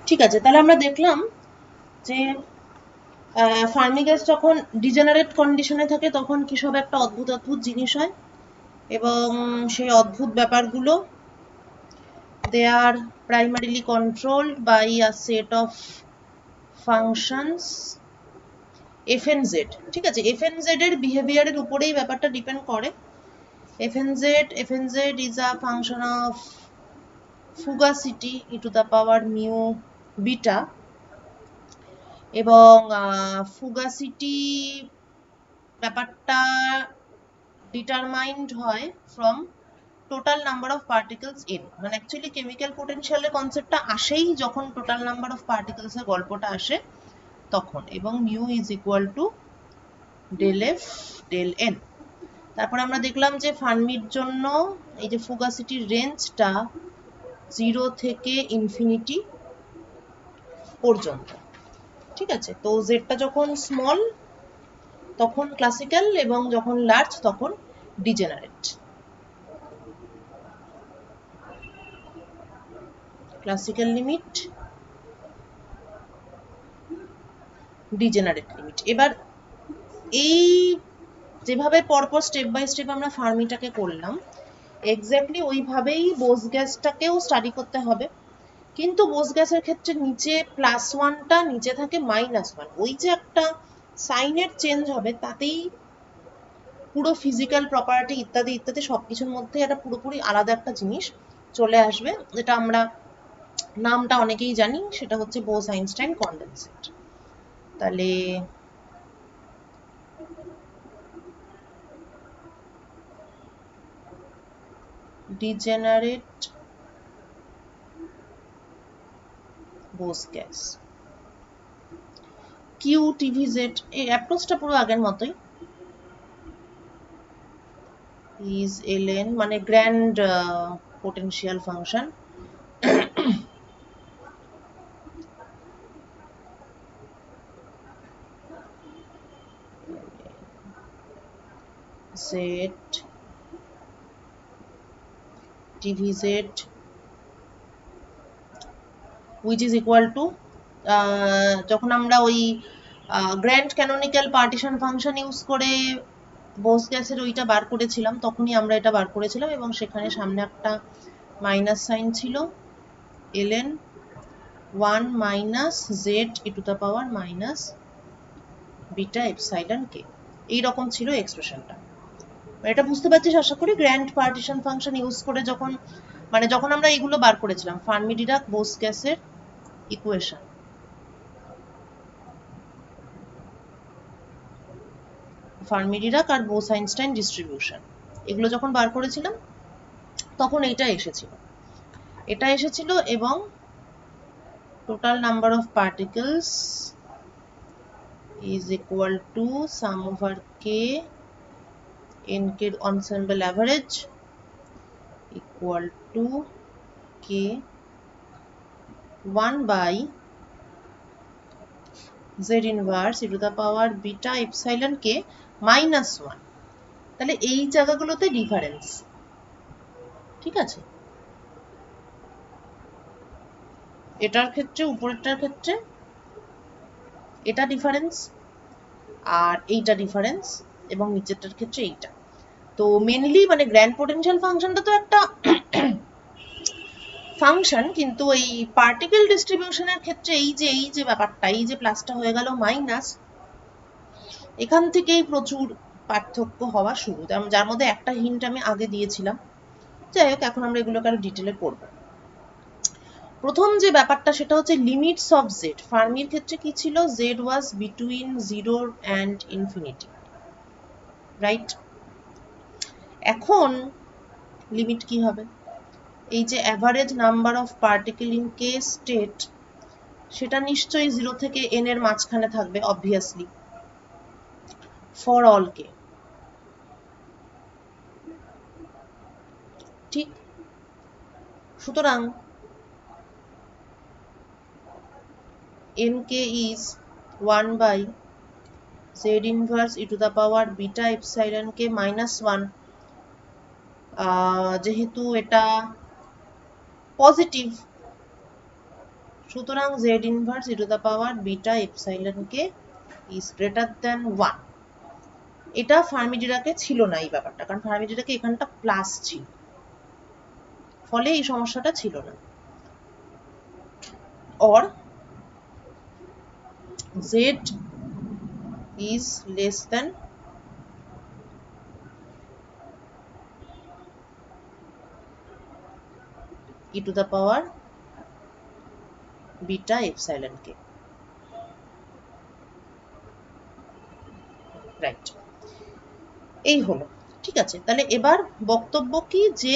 ঠিক আছে, তাহলে আমরা দেখলাম যে ফার্মি গ্যাস যখন ডিজেনারেট কন্ডিশনে থাকে তখন কি সব একটা অদ্ভুত অদ্ভুত জিনিস হয়, এবং সেই অদ্ভুত ব্যাপারগুলো they are primarily controlled by a set of functions FNZ। ঠিক আছে, FNZ এর বিহেভিয়ারের উপরেই ব্যাপারটা ডিপেন্ড করে। FNZ is a function of fugacity e to the power mu beta, এবং ফুগাসিটি ব্যাপারটা ডিটারমাইন্ড হয় from total number of particles in, মানে অ্যাকচুয়ালি কেমিক্যাল পোটেনশিয়ালের কনসেপ্টটা আসেই যখন টোটাল নাম্বার অফ পার্টিকেলস এর গল্পটা আসে তখন, এবং mu is equal to del F del N. তারপরে আমরা দেখলাম যে ফার্মির জন্য এই যে ফুগাসিটির রেঞ্জটা 0 থেকে ইনফিনিটি পর্যন্ত। ঠিক আছে, তো জেডটা যখন স্মল তখন ক্লাসিক্যাল, এবং যখন লার্জ তখন degenerate. Classical limit, degenerate limit. এবার এই যেভাবে পরপর স্টেপ বাই স্টেপ আমরা ফার্মিটাকে করলাম, এক্স্যাক্টলি ওইভাবেই বোস গ্যাসটাকেও স্টাডি করতে হবে। কিন্তু বোস গ্যাসের ক্ষেত্রে নিচে +1টা নিচে থাকে -1, ওই যে একটা সাইনের চেঞ্জ হবে তাতেই পুরো ফিজিক্যাল প্রপার্টি ইত্যাদি ইত্যাদি সবকিছুর মধ্যে একটা পুরোপুরি আলাদা একটা জিনিস চলে আসবে, যেটা আমরা নামটা অনেকেই জানি, সেটা হচ্ছে বোস আইনস্টাইন কনডেনসেট। তাহলে ডিজেনারেট বোস গ্যাস কিউ টিভিজেড, এই অ্যাপ্রোচটা পুরো আগের মতোই। ইজ ln মানে grand potential function, z tvz which is equal to যখন আমরা ওই grand canonical partition function use করে বোস গ্যাসের ওইটা বার করেছিলাম, তখনই আমরা এটা বার করেছিলাম, এবং সেখানে সামনে একটা মাইনাস সাইন ছিল, ln 1 minus Z E to the power minus beta epsilon k, এইরকম ছিল এক্সপ্রেশনটা। এটা বুঝতে পারছিস আশা করি, গ্র্যান্ড পার্টিশন ফাংশন ইউজ করে যখন মানে যখন আমরা এইগুলো বার করেছিলাম, ফার্মি ডিরাক বোস গ্যাসের ইকুয়েশন, ফার্মি ডিরাক আর বোস আইনস্টাইন ডিস্ট্রিবিউশন, এগুলো যখন বার করেছিলাম তখন এটা এসেছিল, এবং total number of particles is equal to sum over k n k ensemble average equal to k 1 by z inverse e to the power beta epsilon k minus 1। তাহলে এই জায়গাগুলোতে ডিফারেন্স, ঠিক আছে, এটার ক্ষেত্রে উপরেরটার ক্ষেত্রে এটা ডিফারেন্স, আর এইটা ডিফারেন্স, এবং নিচেরটার ক্ষেত্রে এইটা। তো মেনলি মানে গ্র্যান্ড পোটেনশিয়াল ফাংশনটা তো একটা ফাংশন, কিন্তু এই পার্টিকেল ডিস্ট্রিবিউশনের ক্ষেত্রে এই যে ব্যাপারটা, এই যে প্লাসটা হয়ে গেল মাইনাস, এখান থেকেই প্রচুর পার্থক্য হওয়া শুরু, যার মধ্যে একটা হিন্ট আমি আগে দিয়েছিলাম। যাই হোক, এখন আমরা এগুলোকে আরো ডিটেলে পড়ব। প্রথম যে ব্যাপারটা সেটা হচ্ছে লিমিটস অফ জেড। ফার্মির ক্ষেত্রে কি ছিল, Z was between 0 and infinity, right? এখন লিমিট কি হবে, এই যে average number of particle in K state, সেটা নিশ্চয়ই 0 থেকে n এর মাঝখানে থাকবে, অবভিয়াসলি, ফর অল কে, ঠিক? সুতরাং nk is 1 by z inverse e to the power beta epsilon k minus 1, যেহেতু এটা পজিটিভ, সুতরাং z inverse e two the power beta epsilon K is greater than 1। এটা ফার্মি-ডিরাকে ছিল না এই ব্যাপারটা, কারণ ফার্মি-ডিরাকে এখানটা প্লাস ছিল, ফলে এই সমস্যাটা ছিল না। or z is less than e to the power beta epsilon k, right. এই হলো, ঠিক আছে। তাহলে এবার বক্তব্য কি, যে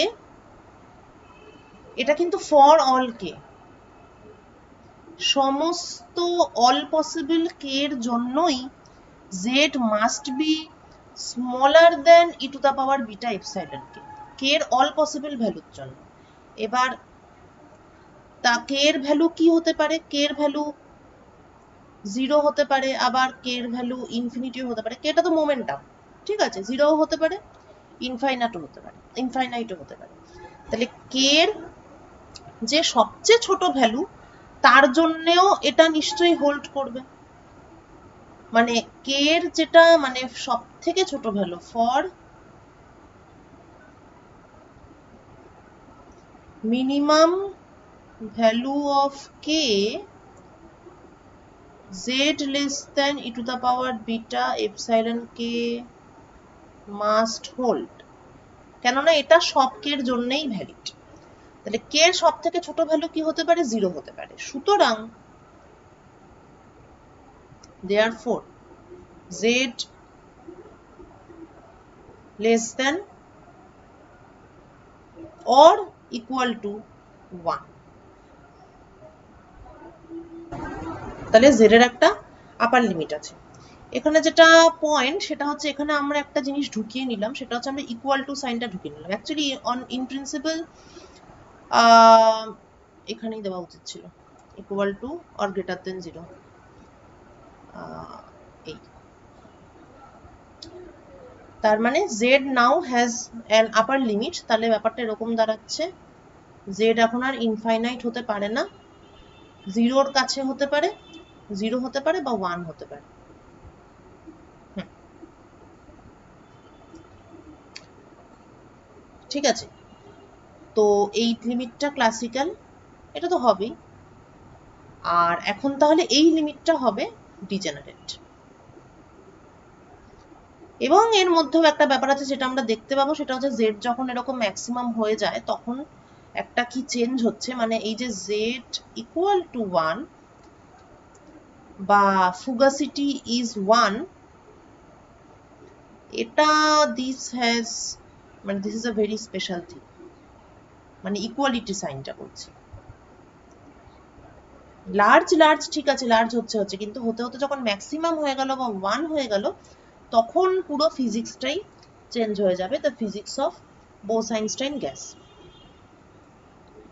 এটা কিন্তু ফর অল কে, সমস্ত অল পসিবল কে এর জন্যই z must be smaller than E to the power beta epsilon k, k এর অল পসিবল ভ্যালুর জন্য। এবার তা কে এর ভ্যালু কি হতে পারে, কে এর ভ্যালু 0 হতে পারে, আবার কে এর ভ্যালু ইনফিনিটিও হতে পারে। কেটা তো মোমেন্টাম, ঠিক আছে, 0ও হতে পারে, ইনফাইনাইটও হতে পারে, তাহলে কে এর যে সবচেয়ে ছোট ভ্যালু তার জন্যেও এটা নিশ্চয়ই হোল্ড করবে। মানে কে এর যেটা মানে সব থেকে ছোট value, for minimum value of K z less than e to the power beta epsilon k must hold, কেননা এটা সব কে এর জন্যই ভ্যালিড। তাহলে কে এর সব থেকে ছোট ভ্যালু কি হতে পারে, 0 হতে পারে। সুতরাং therefore z less than or equal to 1। তাহলে z এর একটা আপার লিমিট আছে। এখানে যেটা পয়েন্ট সেটা হচ্ছে, এখানে আমরা একটা জিনিস ঢুকিয়ে নিলাম, সেটা হচ্ছে আমরা ইকুয়াল টু সাইনটা ঢুকিয়ে নিলাম। অ্যাকচুয়ালি ইন প্রিন্সিপাল এখানেই দেওয়া উচিত ছিল, equal to or greater than 0। এই তার মানে z now has an upper limit. তাহলে ব্যাপারটা এরকম দাঁড়াচ্ছে, z এখন আর ইনফাইনাইট হতে পারে না, 0-র কাছে হতে পারে, 0 হতে পারে বা 1 হতে পারে। ঠিক আছে, তো এই লিমিটটা ক্লাসিক্যাল, এটা তো হবেই। আর এখন তাহলে এই লিমিটটা হবে ডিজেনারেট। এবং এর মধ্যেও একটা ব্যাপার আছে যেটা আমরা দেখতে পাবো, সেটা হচ্ছে z যখন এরকম ম্যাক্সিমাম হয়ে যায় তখন একটা কি চেঞ্জ হচ্ছে, মানে এই যে z ইকুয়াল টু 1 বা ফুগাসিটি ইজ 1, এটা this is a very special thing, মানে ইকুয়ালিটি সাইনটা বলছি। লার্জ ঠিক আছে, লার্জ হচ্ছে, কিন্তু হতে হতে যখন ম্যাক্সিমাম হয়ে গেল বা 1 হয়ে গেল, তখন পুরো ফিজিক্সটাই চেঞ্জ হয়ে যাবে, the physics of Bose-Einstein gas.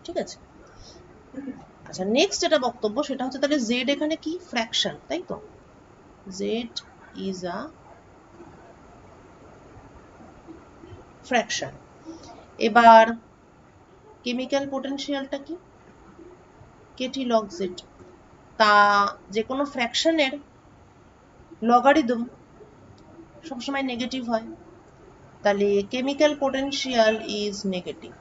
ঠিক আছে, আচ্ছা নেক্সট যেটা বক্তব্য সেটা হচ্ছে, তাহলে z এখানে কি ফ্র্যাকশন, তাই তো, z ইজ আ ফ্র্যাকশন। এবার কেমিক্যাল পোটেনশিয়ালটা কি, কেটি লগ z, তা যে কোনো ফ্র্যাকশনের লগারিদম সবসময় নেগেটিভ হয়, তাহলে chemical potential is negative.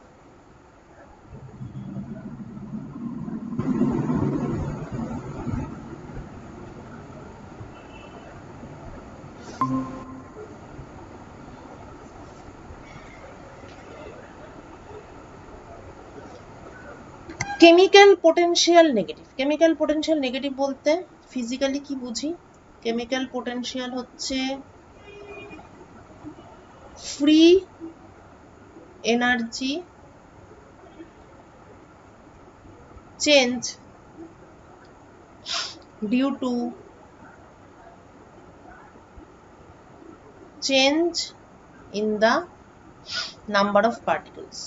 Chemical potential negative, chemical potential negative বলতে ফিজিক্যালি কি বুঝি, কেমিক্যাল পোটেনশিয়াল হচ্ছে free energy change due to change in the number of particles.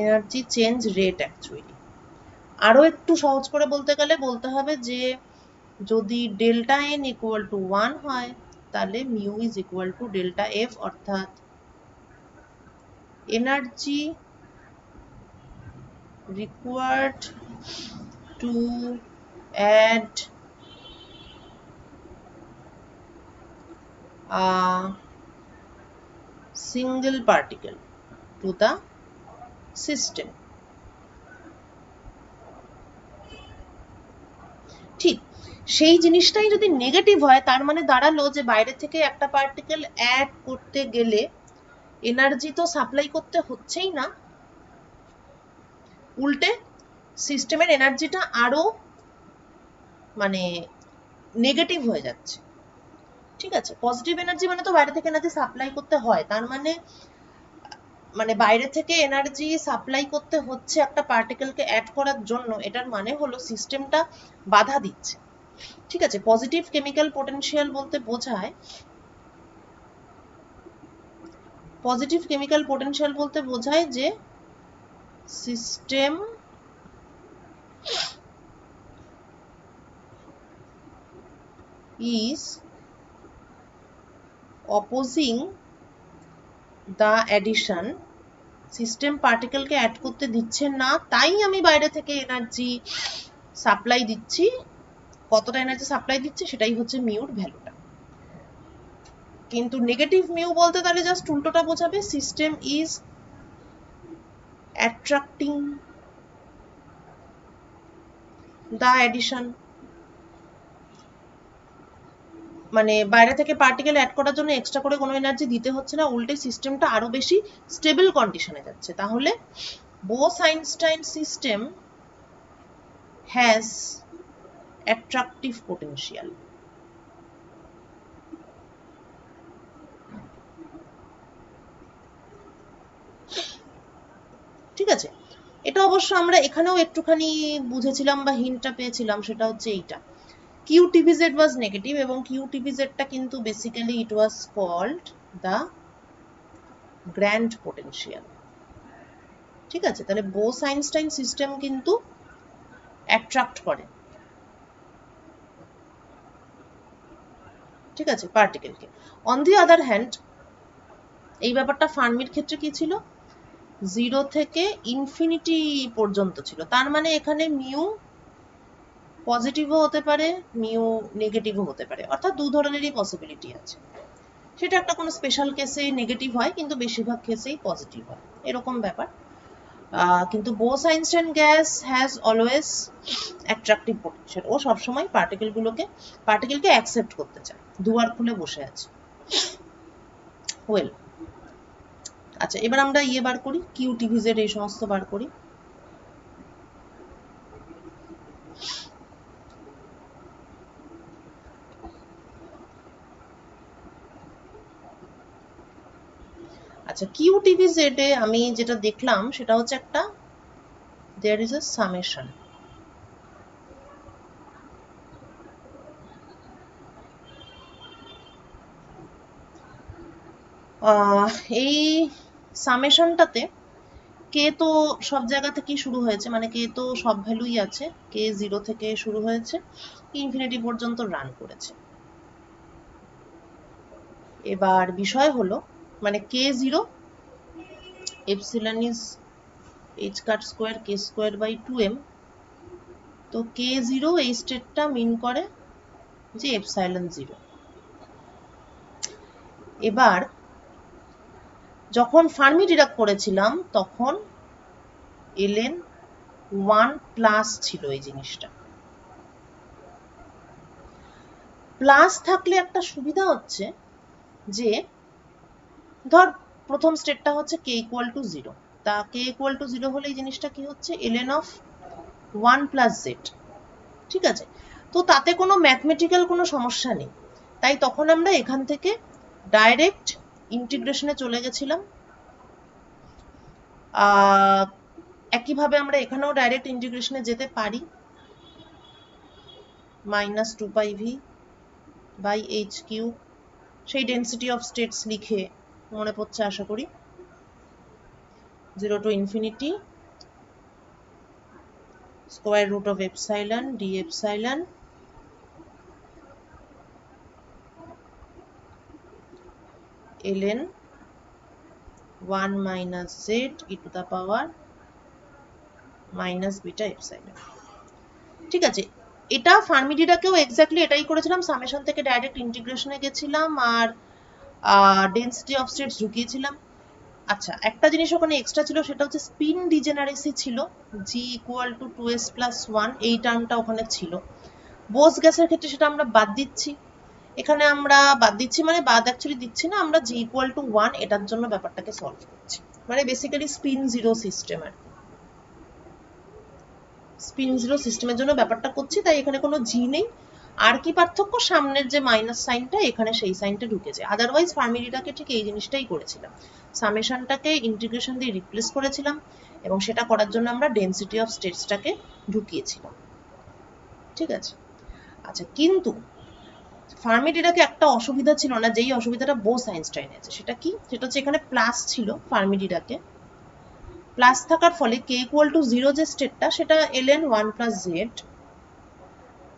Energy change rate actually. আরো একটু সহজ করে বলতে গেলে বলতে হবে যে যদি ডেল্টা এন ইকুয়াল টু 1 হয়, তাহলে mu is equal to delta F, অর্থাৎ energy required to add a single particle to the system. ঠিক সেই জিনিসটাই যদি নেগেটিভ হয় তার মানে দাঁড়ালো যে বাইরে থেকে একটা পার্টিকেল অ্যাড করতে গেলে এনার্জি তো সাপ্লাই করতে হচ্ছেই না, উল্টে সিস্টেমের এনার্জিটা আরো মানে নেগেটিভ হয়ে যাচ্ছে। ঠিক আছে, পজিটিভ এনার্জি মানে তো বাইরে থেকে এনার্জি সাপ্লাই করতে হয়, তার মানে বাইরে থেকে এনার্জি সাপ্লাই করতে হচ্ছে একটা পার্টিকেলকে অ্যাড করার জন্য, এটার মানে হলো সিস্টেমটা বাধা দিচ্ছে। ঠিক আছে, পজিটিভ কেমিক্যাল পোটেনশিয়াল বলতে বোঝায় যে system is opposing the addition, system পার্টিকেলকে অ্যাড করতে দিচ্ছে না, তাই আমি বাইরে থেকে এনার্জি সাপ্লাই দিচ্ছি। কতটা এনার্জি সাপ্লাই দিচ্ছে সেটাই হচ্ছে মিউর ভ্যালুটা। কিন্তু নেগেটিভ মিউ বলতে তাহলে জাস্ট উল্টোটা বোঝাবে, system is attracting the addition, মানে বাইরে থেকে পার্টিকেল অ্যাড করার জন্য এক্সট্রা করে কোনো এনার্জি দিতে হচ্ছে না, উল্টে সিস্টেমটা আরো বেশি স্টেবল কন্ডিশনে যাচ্ছে। তাহলে Bose-Einstein system has attractive potential. ঠিক আছে, এটা অবশ্য আমরা এখানেও একটুখানি বুঝেছিলাম বা হিন্টটা পেয়েছিলাম, সেটা হচ্ছে এইটা QTVZ was negative, এবং QTVZ টা কিন্তু basically it was called the grand potential। ঠিক আছে, তাহলে Bose-Einstein সিস্টেম কিন্তু অ্যাট্রাক্ট করে, ঠিক আছে, পার্টিকেলকে। অন দি আদার হ্যান্ড এই ব্যাপারটা ফার্মির ক্ষেত্রে কি ছিল, 0 থেকে ইনফিনিটি পর্যন্ত ছিল, তার মানে এখানে মিউ পজিটিভও হতে পারে, মিউ নেগেটিভও হতে পারে, অর্থাৎ দু ধরনেরই পসিবিলিটি আছে। সেটা একটা কোনো স্পেশাল কেসে নেগেটিভ হয়, কিন্তু বেশিরভাগ কেসেই পজিটিভ হয়, এরকম ব্যাপার। কিন্তু Bose-Einstein gas has always attractive potential, ও সবসময় পার্টিকেলকে অ্যাকসেপ্ট করতে চায়, দুয়ার খুলে বসে আছে। ওয়েল, আচ্ছা এবার আমরা বার করি, QTVZ এই সমস্ত বার করি। আচ্ছা, QTVZ এ আমি যেটা দেখলাম সেটা হচ্ছে একটা there is a summation। এই সামেশনটাতে কে তো সব জায়গা থেকেই শুরু হয়েছে, মানে কে তো সব ভ্যালুই আছে, কে 0 থেকে শুরু হয়েছে, ইনফিনিটি পর্যন্ত রান করেছে। এবার বিষয় হলো মানে K0 epsilon is h cut square k square by 2m, তো K0 এই স্টেটটা মিন করে যে এপসাইলন 0। এবার যখন ফার্মি ডিরাক করেছিলাম তখন ln 1 প্লাস ছিল এই জিনিসটা। প্লাস থাকলে একটা সুবিধা হচ্ছে যে ধর প্রথম স্টেটটা হচ্ছে k ইকুয়াল টু 0, তা k ইকুয়াল টু 0 হলে এই জিনিসটা কি হচ্ছে ln অফ 1 প্লাস z। ঠিক আছে, তো তাতে কোনো ম্যাথমেটিক্যাল কোনো সমস্যা নেই, তাই তখন আমরা এখান থেকে ডাইরেক্ট ইন্টিগ্রেশনে চলে গেছিলাম। একইভাবে আমরা এখানেও ডাইরেক্ট ইন্টিগ্রেশনে যেতে পারি, minus 2πv by H Q, সেই ডেন্সিটি অফ স্টেটস লিখে মনে পড়ছে আশা করি, 0 to infinity square root of epsilon D epsilon ln 1 minus z e to the power minus beta epsilon। ঠিক আছে, এটা ফার্মি-ডিরাকেও এক্স্যাক্টলি এটাই করেছিলাম, সামেশন থেকে ডাইরেক্ট ইন্টিগ্রেশনে গেছিলাম আর ডেন্সিটি অফ স্টেটস ঢুকিয়েছিলাম। আচ্ছা, একটা জিনিস ওখানে এক্সট্রা ছিল, সেটা হচ্ছে স্পিন ডিজেনারেসি ছিল, g equal to 2s plus 1, এই টার্মটা ওখানে ছিল। বোস গ্যাসের ক্ষেত্রে সেটা আমরা বাদ দিচ্ছি, এখানে আমরা বাদ দিচ্ছি মানে বাদ অ্যাকচুয়ালি দিচ্ছি না, আমরা g ইকুয়াল টু 1 এটার জন্য ব্যাপারটাকে সলভ করছি, মানে বেসিক্যালি স্পিন জিরো সিস্টেম আর স্পিন জিরো সিস্টেমের জন্য ব্যাপারটা করছি, তাই এখানে কোনো জি নেই। আর কি পার্থক্য, সামনের যে মাইনাস সাইনটা এখানে সেই সাইনটা ঢুকেছে, আদারওয়াইজ ফার্মি-ডিরাকে ঠিক এই জিনিসটাই করেছিলাম, সামেশনটাকে ইন্টিগ্রেশন দিয়ে রিপ্লেস করেছিলাম এবং সেটা করার জন্য আমরা ডেন্সিটি অফ স্টেটসটাকে ঢুকিয়েছিলাম। ঠিক আছে, আচ্ছা, কিন্তু ফার্মি-ডিরাকে একটা অসুবিধা ছিল না, যেই অসুবিধাটা বোস-আইনস্টাইনে আছে, সেটা কি, সেটা হচ্ছে এখানে প্লাস ছিল ফার্মি-ডিরাকে, প্লাস থাকার ফলে কে ইকুয়াল টু 0 যে স্টেটটা, সেটা ln 1 প্লাস জেড।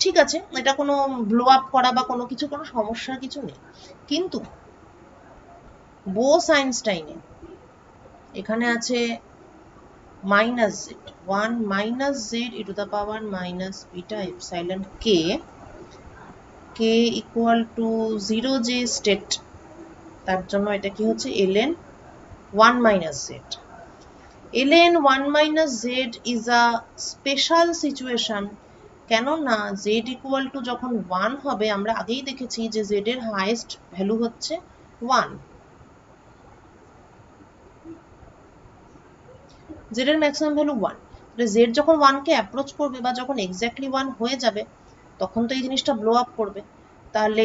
ঠিক আছে, এটা কোনো ব্লো আপ করা বা কোনো কিছু, কোনো সমস্যার কিছু নেই, কিন্তু বোস-আইনস্টাইনে এখানে আছে minus Z, 1 minus Z E to the power minus beta epsilon k, K equal to 0 যে স্টেট, তার জন্য এটা কি হচ্ছে ln 1 minus z। ln 1 minus z is a special situation, কেননা z ইকুয়াল টু যখন 1 হবে, আমরা আগেই দেখেছি যে z এর হাইয়েস্ট ভ্যালু হচ্ছে 1, z এর ম্যাক্সিমাম ভ্যালু 1, z যখন 1 কে অ্যাপ্রোচ করবে বা যখন এক্স্যাক্টলি 1 হয়ে যাবে, তখন তো এই জিনিসটা ব্লো আপ করবে। তাহলে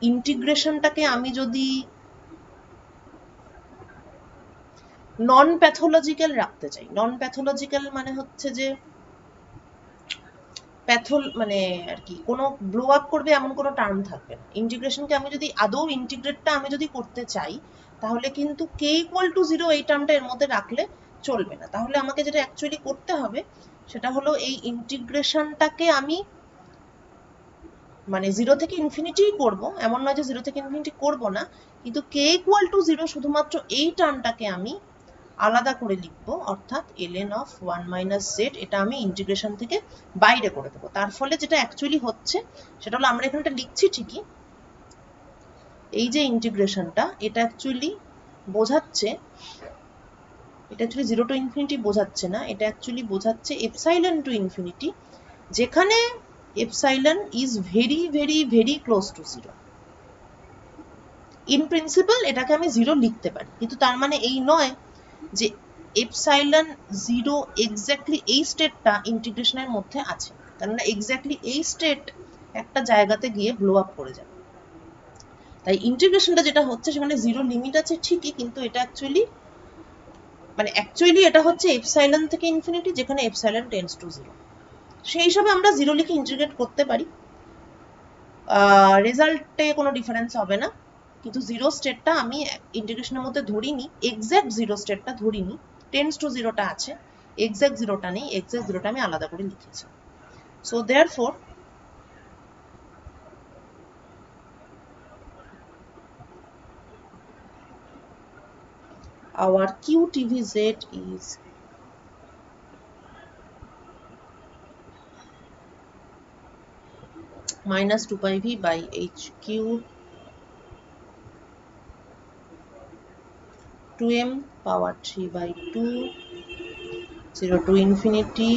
ইন্টিগ্রেশনটাকে আমি যদি নন প্যাথোলজিক্যাল রাখতে চাই, নন প্যাথোলজিক্যাল মানে হচ্ছে যে মানে আর কি কোনো ব্লো আপ করবে এমন কোনো টার্ম থাকবে না। ইন্টিগ্রেশনকে আমি যদি আদৌ ইন্টিগ্রেটটা আমি যদি করতে চাই, তাহলে কিন্তু কে ইকুয়াল টু 0 এই টার্মটা এর মধ্যে রাখলে চলবে না। তাহলে আমাকে যেটা অ্যাকচুয়ালি করতে হবে সেটা হলো এই ইন্টিগ্রেশনটাকে আমি মানে 0 থেকে ইনফিনিটি করব, এমন নয় যে 0 থেকে ইনফিনিটি করব না, কিন্তু কে ইকুয়াল টু 0 শুধুমাত্র এই টার্মটাকে আমি আলাদা করে লিখবো, অর্থাৎ ln অফ 1 মাইনাস জেড, এটা আমি ইন্টিগ্রেশন থেকে বাইরে করে দেবো। তার ফলে যেটা অ্যাকচুয়ালি হচ্ছে সেটা হলো, আমরা এখানটা লিখছি ঠিকই, এই যে ইন্টিগ্রেশনটা, এটা অ্যাকচুয়ালি বোঝাচ্ছে, এটা অ্যাকচুয়ালি 0 টু ইনফিনিটি বোঝাচ্ছে না, এটা অ্যাকচুয়ালি বোঝাচ্ছে এপসাইলন টু ইনফিনিটি, যেখানে epsilon is very very very close two 0। In principal এটাকে আমি 0 লিখতে পারি, কিন্তু তার মানে এই নয় যে এপসাইলন 0 এক্স্যাক্টলি এই স্টেটটা ইন্টিগ্রেশনের মধ্যে আছে, কেননা এক্স্যাক্টলি এই স্টেট একটা জায়গাতে গিয়ে ব্লো আপ করে যাবে। তাই ইন্টিগ্রেশনটা যেটা হচ্ছে সেখানে 0 লিমিট আছে ঠিকই, কিন্তু এটা অ্যাকচুয়ালি মানে অ্যাকচুয়ালি এটা হচ্ছে এপসাইলন থেকে ইনফিনিটি, যেখানে এপসাইলন টেন্ডস টু 0, সেই হিসাবে আমরা 0 লিখে ইন্টিগ্রেট করতে পারি, রেজাল্টে কোনো ডিফারেন্স হবে না, কিন্তু 0 স্টেটটা আমি ইন্টিগ্রেশনের মধ্যে ধরিনি, এক্স্যাক্ট 0 স্টেটটা ধরিনি, টেন্ডস টু 0টা আছে, এক্স্যাক্ট 0টা নেই, এক্স্যাক্ট 0টা আমি আলাদা করে লিখেছি। So therefore our QTVZ is minus 2 pi v by h cube 2m power 3 by 2 0 to infinity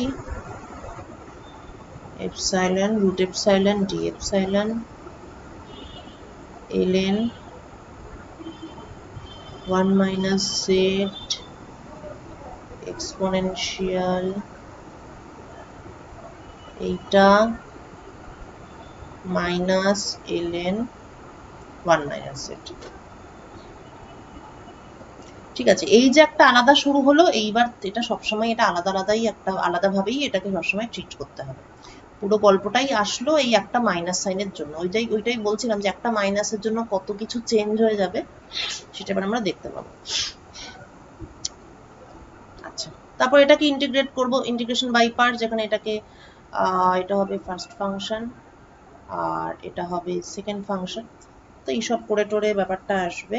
epsilon root epsilon d epsilon ln 1 minus z exponential এইটা minus ln 1 minus z। ঠিক আছে, এই যে একটা আলাদা শুরু হলো, এইবার এটা সবসময় এটা আলাদা আলাদাই একটা আলাদাভাবেই এটাকে সবসময় ট্রিট করতে হবে। পুরো গল্পটাই আসলো এই একটা মাইনাস সাইনের জন্য, ওইটাই বলছিলাম যে একটা মাইনাসের জন্য কত কিছু চেঞ্জ হয়ে যাবে সেটা এবার আমরা দেখতে পাবো। আচ্ছা, তারপর এটাকে ইন্টিগ্রেট করব, ইন্টিগ্রেশন বাই পার্ট, যেখানে এটাকে এটা হবে ফার্স্ট ফাংশন আর এটা হবে সেকেন্ড ফাংশন, তো এইসব করে টোরে ব্যাপারটা আসবে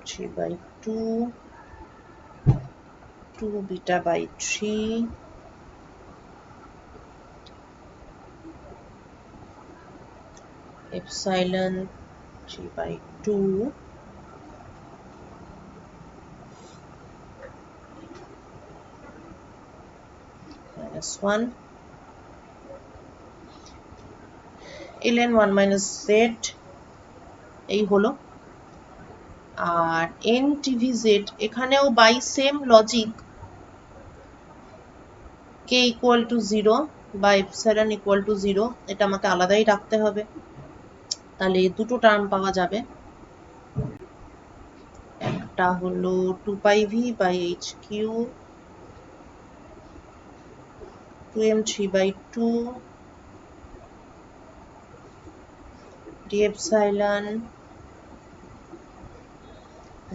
3 by 2, 2 beta by 3, epsilon 3 by 2, minus 1, ln 1 minus z এই হলো। আর n tvz এখানেও by same logic k equal to 0 বা epsilon equal to 0, এটা আমাকে আলাদাই রাখতে হবে, তাহলে দুটো টার্ম পাওয়া যাবে। একটা হলো 2 pi v by h cube, 2m 3 by 2 d epsilon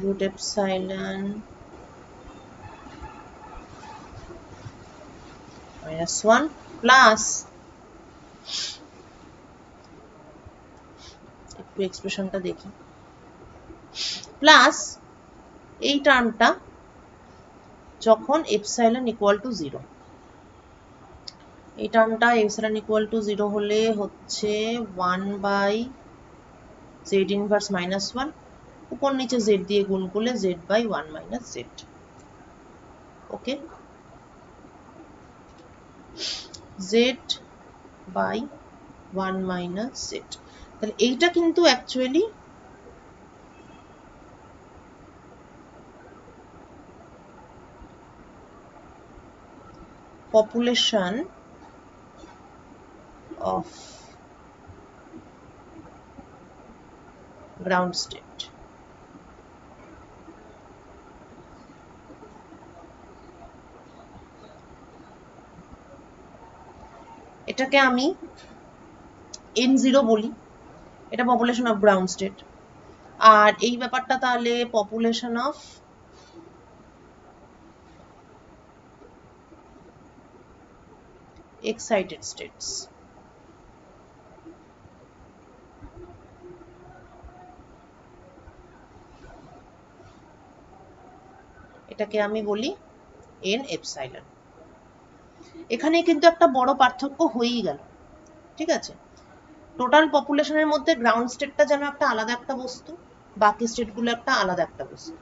root epsilon minus 1 plus একটু এক্সপ্রেশনটা দেখি, প্লাস এই টার্মটা যখন epsilon equal to 0, এই টার্মটা epsilon equal to 0 হলে হচ্ছে 1 by z inverse minus 1, উপর নিচে z দিয়ে গুণ করলে z by 1 minus z। Okay, z by 1 minus z, তাহলে এইটা কিন্তু actually population of ground state। এটাকে আমি n0 বলি, এটা পপুলেশন অফ গ্রাউন্ড স্টেট। আর এই ব্যাপারটা তাহলে পপুলেশন অফ excited states। এটাকে আমি বলি n epsilon। এখানে কিন্তু একটা বড় পার্থক্য হয়েই গেল, ঠিক আছে? টোটাল পপুলেশনের মধ্যে গ্রাউন্ড স্টেটটা যেন একটা আলাদা একটা বস্তু, বাকি স্টেটগুলো একটা আলাদা একটা বস্তু,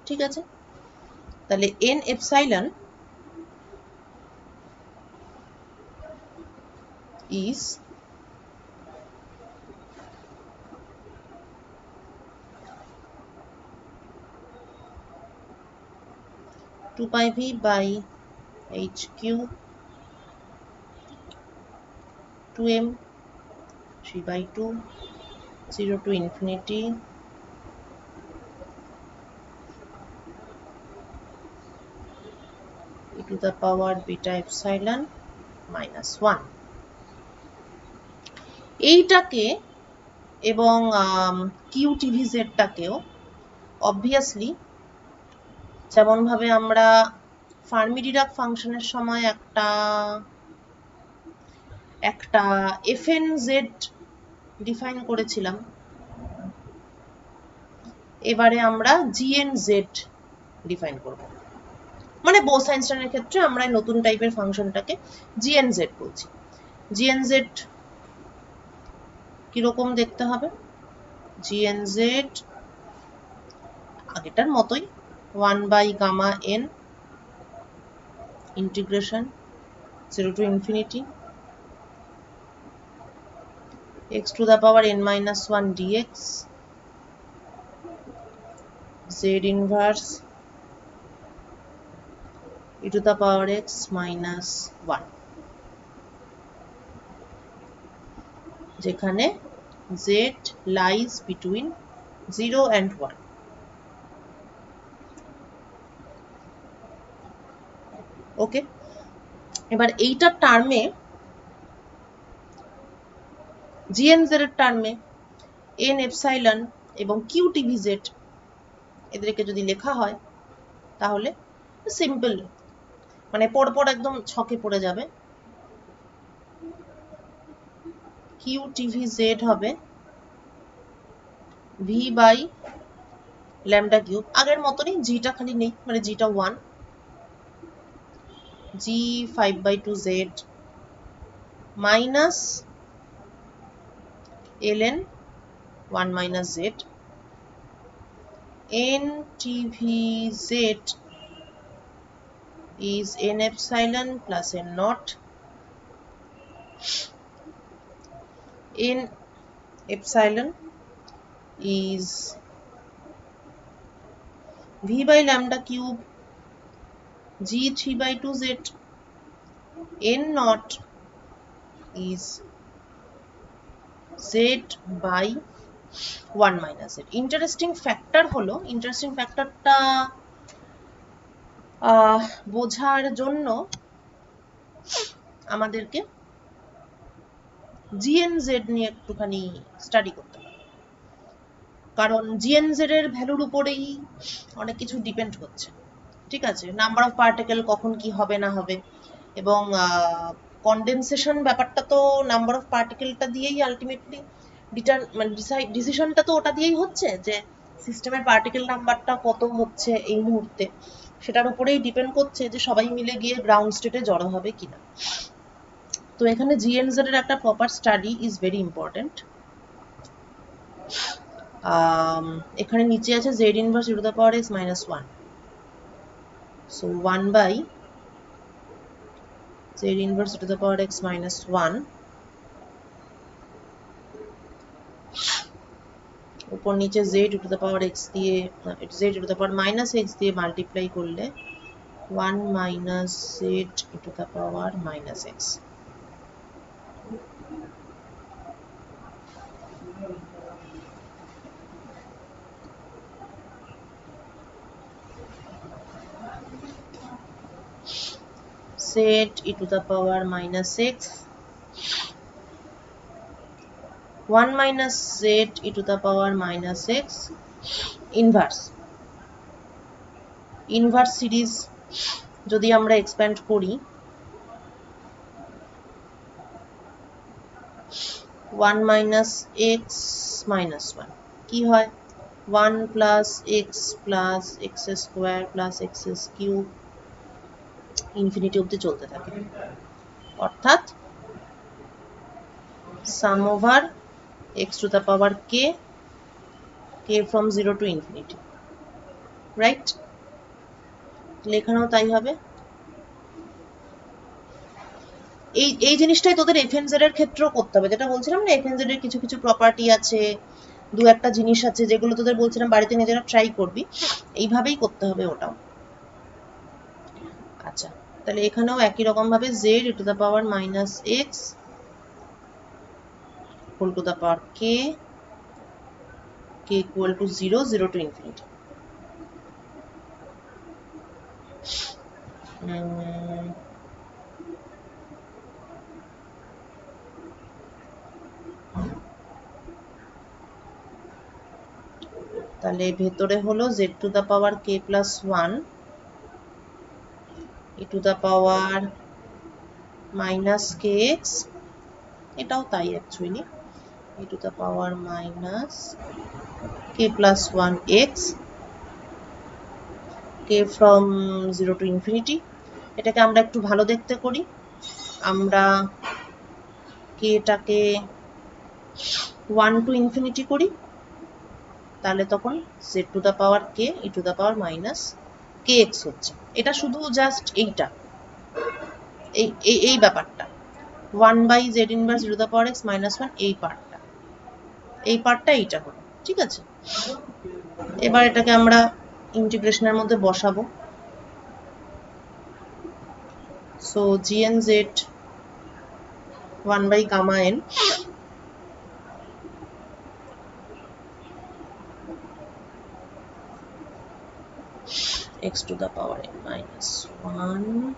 ঠিক আছে? তাহলে n epsilon is two pi v by h cube, 2m 3 by 2, 0 to infinity e to the power beta epsilon minus 1। এইটাকে এবং qtvz টাকেও অবভিয়াসলি যেমন ভাবে আমরা ফার্মি-ডিরাক ফাংশনের সময় একটা fnz ডিফাইন করেছিলাম, এবারে আমরা gnz ডিফাইন করব। মানে বোস আইনস্টাইনের ক্ষেত্রে আমরা নতুন টাইপের ফাংশনটাকে gnz বলছি। gnz কিরকম দেখতে হবে? gnz আগেটার মতোই 1 by gamma n integration 0 to infinity x to the power n minus 1 dx z inverse e to the power x minus 1, যেখানে z lies between 0 and 1। ওকে, এবার এইটার টার্মে gnz এর টার্মে n epsilon এবং qtvz এদেরকে যদি লেখা হয় তাহলে সিম্পল, মানে পরপর একদম ছকে পড়ে যাবে। qtvz হবে v by ল্যামডা কিউব আগের মতনই, জিটা খালি নেই, মানে জিটা 1, জি 5/2 Z minus ln 1 minus z n tvz is n epsilon plus n naught. N epsilon is v by lambda cube g 3/2 z. N naught is z by 1 minus z. Interesting factor হলো, interesting ফ্যাক্টরটা বোঝার জন্য আমাদেরকে GNZ নিয়ে একটুখানি study করতে হবে, কারণ GNZ এর ভ্যালুর উপরেই অনেক কিছু ডিপেন্ড করছে। ঠিক আছে, নাম্বার অফ পার্টিকেল কখন কি হবে না হবে, এবং কনডেনসেশন ব্যাপারটা তো নাম্বার অফ পার্টিকেলটা দিয়েই আলটিমেটলি ডিসিশনটা তো ওটা দিয়েই হচ্ছে, যে সিস্টেমের পার্টিকেল নাম্বারটা কত হচ্ছে এই মুহূর্তে, সেটার উপরেই ডিপেন্ড করছে যে সবাই মিলে গিয়ে গ্রাউন্ড স্টেটে জড়ো হবে কিনা। তো এখানে GNZ এর একটা proper study is very important. এখানে নিচে আছে z inverse e to the power x minus 1, so 1 by z inverse e to the power x minus 1 উপর নিচে z e to the power x দিয়ে z e to the power minus x দিয়ে multiply করলে 1 minus z e to the power minus x। z e to the power minus x 1 minus z e to the power minus x inverse series যদি আমরা expand করি 1 minus x minus 1 কি হয়, 1 plus x plus x square plus x cube infinity অবধি চলতে থাকে, অর্থাৎ sum over x to the power k from 0 to infinity, right? লেখানো তাই হবে। এই জিনিসটাই তোদের এফএনজেড এর ক্ষেত্রেও করতে হবে, যেটা বলছিলাম না, এফএনজেড এর কিছু কিছু প্রপার্টি আছে, দু একটা জিনিস আছে যেগুলো তোদের বলছিলাম বাড়িতে নিজেরা ট্রাই করবি, এইভাবেই করতে হবে ওটাও। আচ্ছা, তাহলে এখানেও একই রকম ভাবে z e to the power minus x whole to the power k equal to 0 0 to infinity। তাহলে ভেতরে হলো z to the power k plus 1 e to the power minus kx, এটাও তাই actually, e to the power minus k plus 1 x k from 0 to infinity। এটাকে আমরা একটু ভালো দেখতে করি, আমরা kটাকে 1 to infinity করি, তাহলে তখন z to the power k e to the power minus kx হচ্ছে। এটা শুধু জাস্ট এইটা, এই ব্যাপারটা 1 by z inverse e to the power x minus 1 এই পার্টটা এইটা হলো, ঠিক আছে? এবার এটাকে আমরা ইন্টিগ্রেশনের মধ্যে বসাবো, so GNZ 1 by gamma n x to the power n minus 1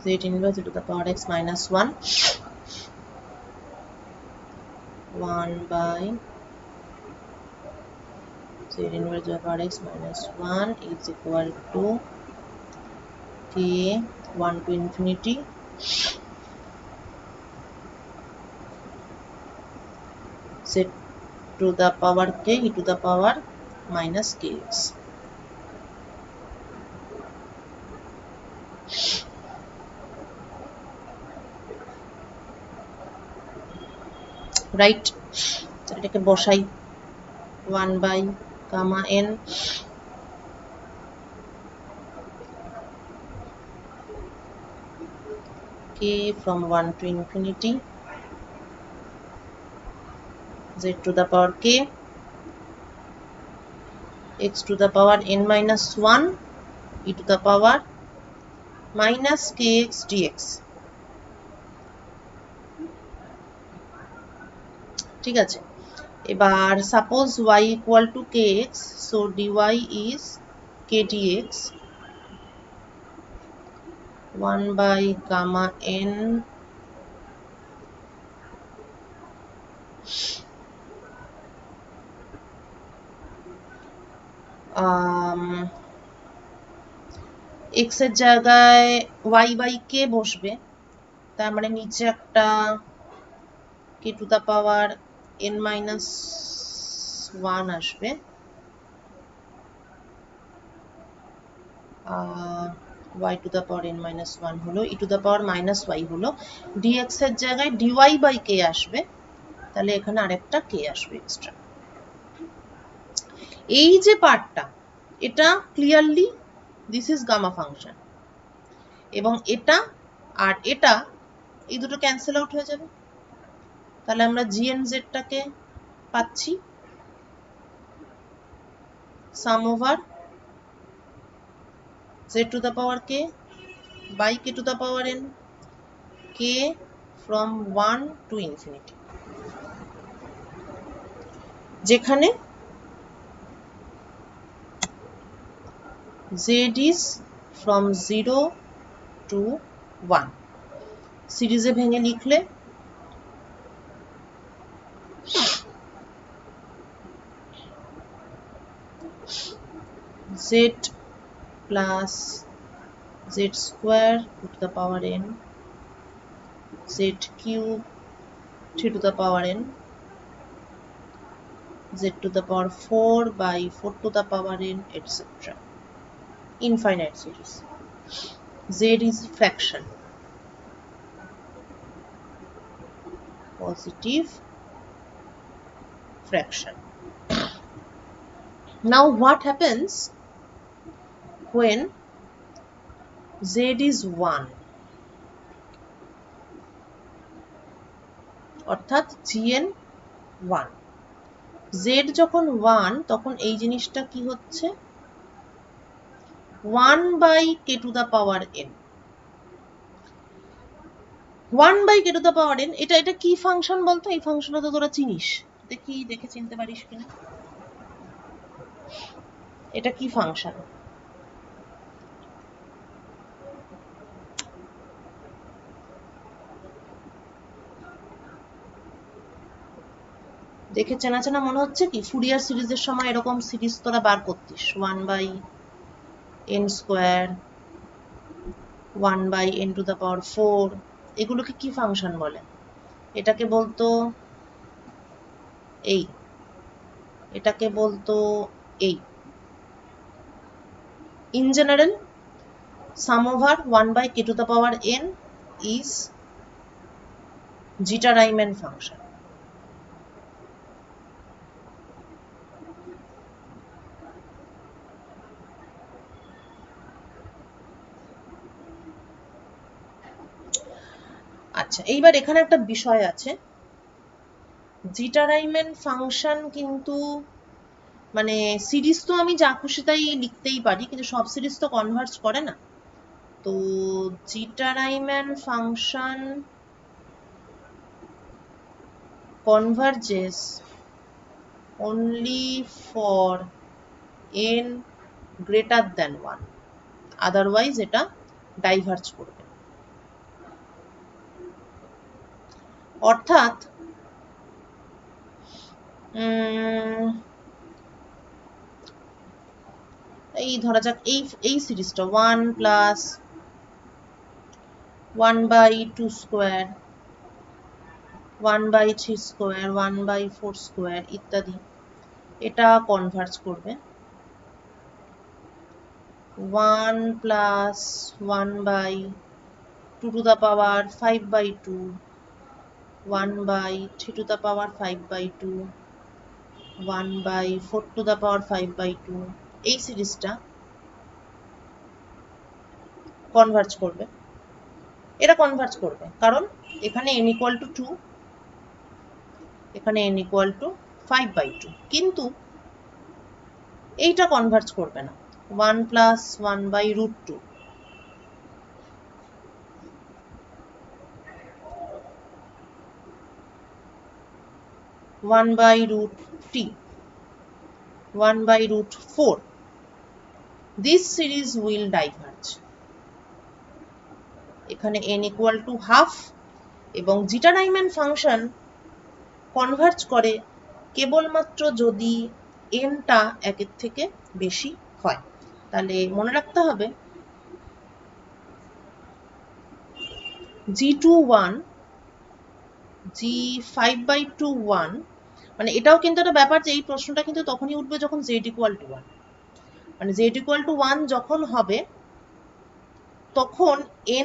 z inverse e to the power x minus 1 1 by z inverse to the power x minus 1 is equal to k 1 to infinity to the power k e to the power minus kx. Right, এটাকে বসাই 1 by gamma n k from 1 to infinity z to the power k x to the power n minus 1 e to the power minus kx dx. ঠিক আছে, এবার suppose y equal to kx, so dy is k dx 1 by gamma n x এর জায়গায় y by k বসবে, তার মানে নিচে একটা k to the power n minus 1 আসবে, y to the power n minus 1 হলো, e to the power minus y হলো, dx এর জায়গায় dy by k আসবে, তাহলে এখানে আরেকটা k আসবে এক্সট্রা। এই যে পার্টটা, এটা clearly this is gamma function, এবং এটা আর এটা এই দুটো ক্যান্সেল আউট হয়ে যাবে, তাহলে আমরা gn z টাকে পাচ্ছি সাম over z to the power k by k to the power n k from 1 to infinity, যেখানে z is from 0 to 1। সিরিজে ভেঙে লিখলে z plus z square to the power n z cube 3 to the power n z to the power 4 by 4 to the power n etc. Infinite series. Z is fraction, positive fraction. Now what happens when z is 1, অর্থাৎ gn 1, z যখন 1 তখন এই জিনিসটা কি হচ্ছে 1 by k to the power n, 1 by k to the power n, এটা কি function বলতো? এই ফাংশনটা তো তোরা চিনিস, দেখি দেখে চিনতে পারিস কিনা, এটা কি ফাংশন? দেখে চেনা চেনা মনে হচ্ছে কি? ফুরিয়ার সিরিজের সময় এরকম সিরিজ তোরা বার করতিস, 1 by n square 1 by n to the power 4, এগুলোকে কি ফাংশন বলে? এটাকে বলতো এই, এটাকে বলতো এই। In general, sum over 1 by k to the power n is zeta Riemann function. আচ্ছা, এইবার এখানে একটা বিষয় আছে, জিটা রাইম্যান ফাংশন কিন্তু মানে সিরিজ তো আমি যা খুশি তাই লিখতেই পারি, কিন্তু সব সিরিজ তো কনভার্জ করে না। তো zeta Riemann function converges only for n greater than 1, otherwise এটা ডাইভার্জ করবে। অর্থাৎ এই ধরা যাক এই সিরিজটা 1 plus 1 by 2 square 1/3 square, 1/4 square ইত্যাদি, এটা কনভার্জ করবে 1 plus 1/2 to the power 5/2, 1/3 to the power 5/2, 1/4 to the power 5/2, এই সিরিজটা কনভার্জ করবে। এটা কনভার্জ করবে কারণ এখানে n equal to 2, এখানে n equal to 5/2, কিন্তু এইটা কনভার্জ করবে না 1 plus 1/√2, one by root t, 1/√4, this series will diverge। এখানে n equal to half এবং জিটা রাইম্যান ফাংশন কনভার্জ করে কেবলমাত্র যদি nটা একের থেকে বেশি হয়। তাহলে মনে রাখতে হবে g21, g5/2 1, মানে এটাও কিন্তু একটা ব্যাপার যে এই প্রশ্নটা কিন্তু তখনই উঠবে যখন z equal to 1, মানে z equal to 1 যখন হবে তখন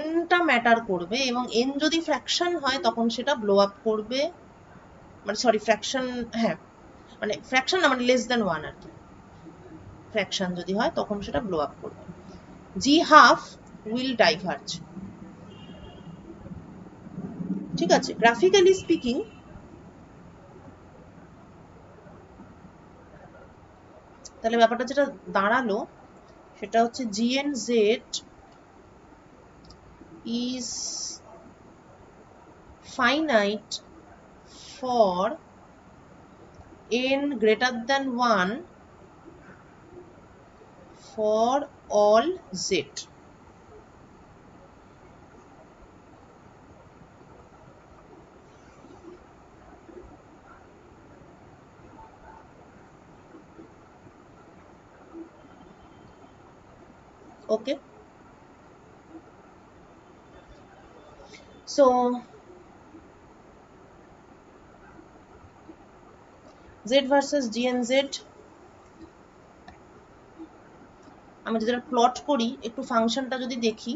nটা ম্যাটার করবে এবং n যদি ফ্র্যাকশন হয় তখন সেটা ব্লো আপ করবে, মানে সরি ফ্র্যাকশন, হ্যাঁ মানে ফ্র্যাকশন না মানে লেস দ্যান 1 আর কি, ফ্র্যাকশন যদি হয় তখন সেটা ব্লো আপ করবে। g half will diverge, ঠিক আছে। গ্রাফিক্যালি স্পিকিং তাহলে ব্যাপারটা যেটা দাঁড়ালো সেটা হচ্ছে GNZ is finite for n greater than 1 for all z। Okay, so z versus GNZ, আমি যদি প্লট করি একটু ফাংশনটা যদি দেখি,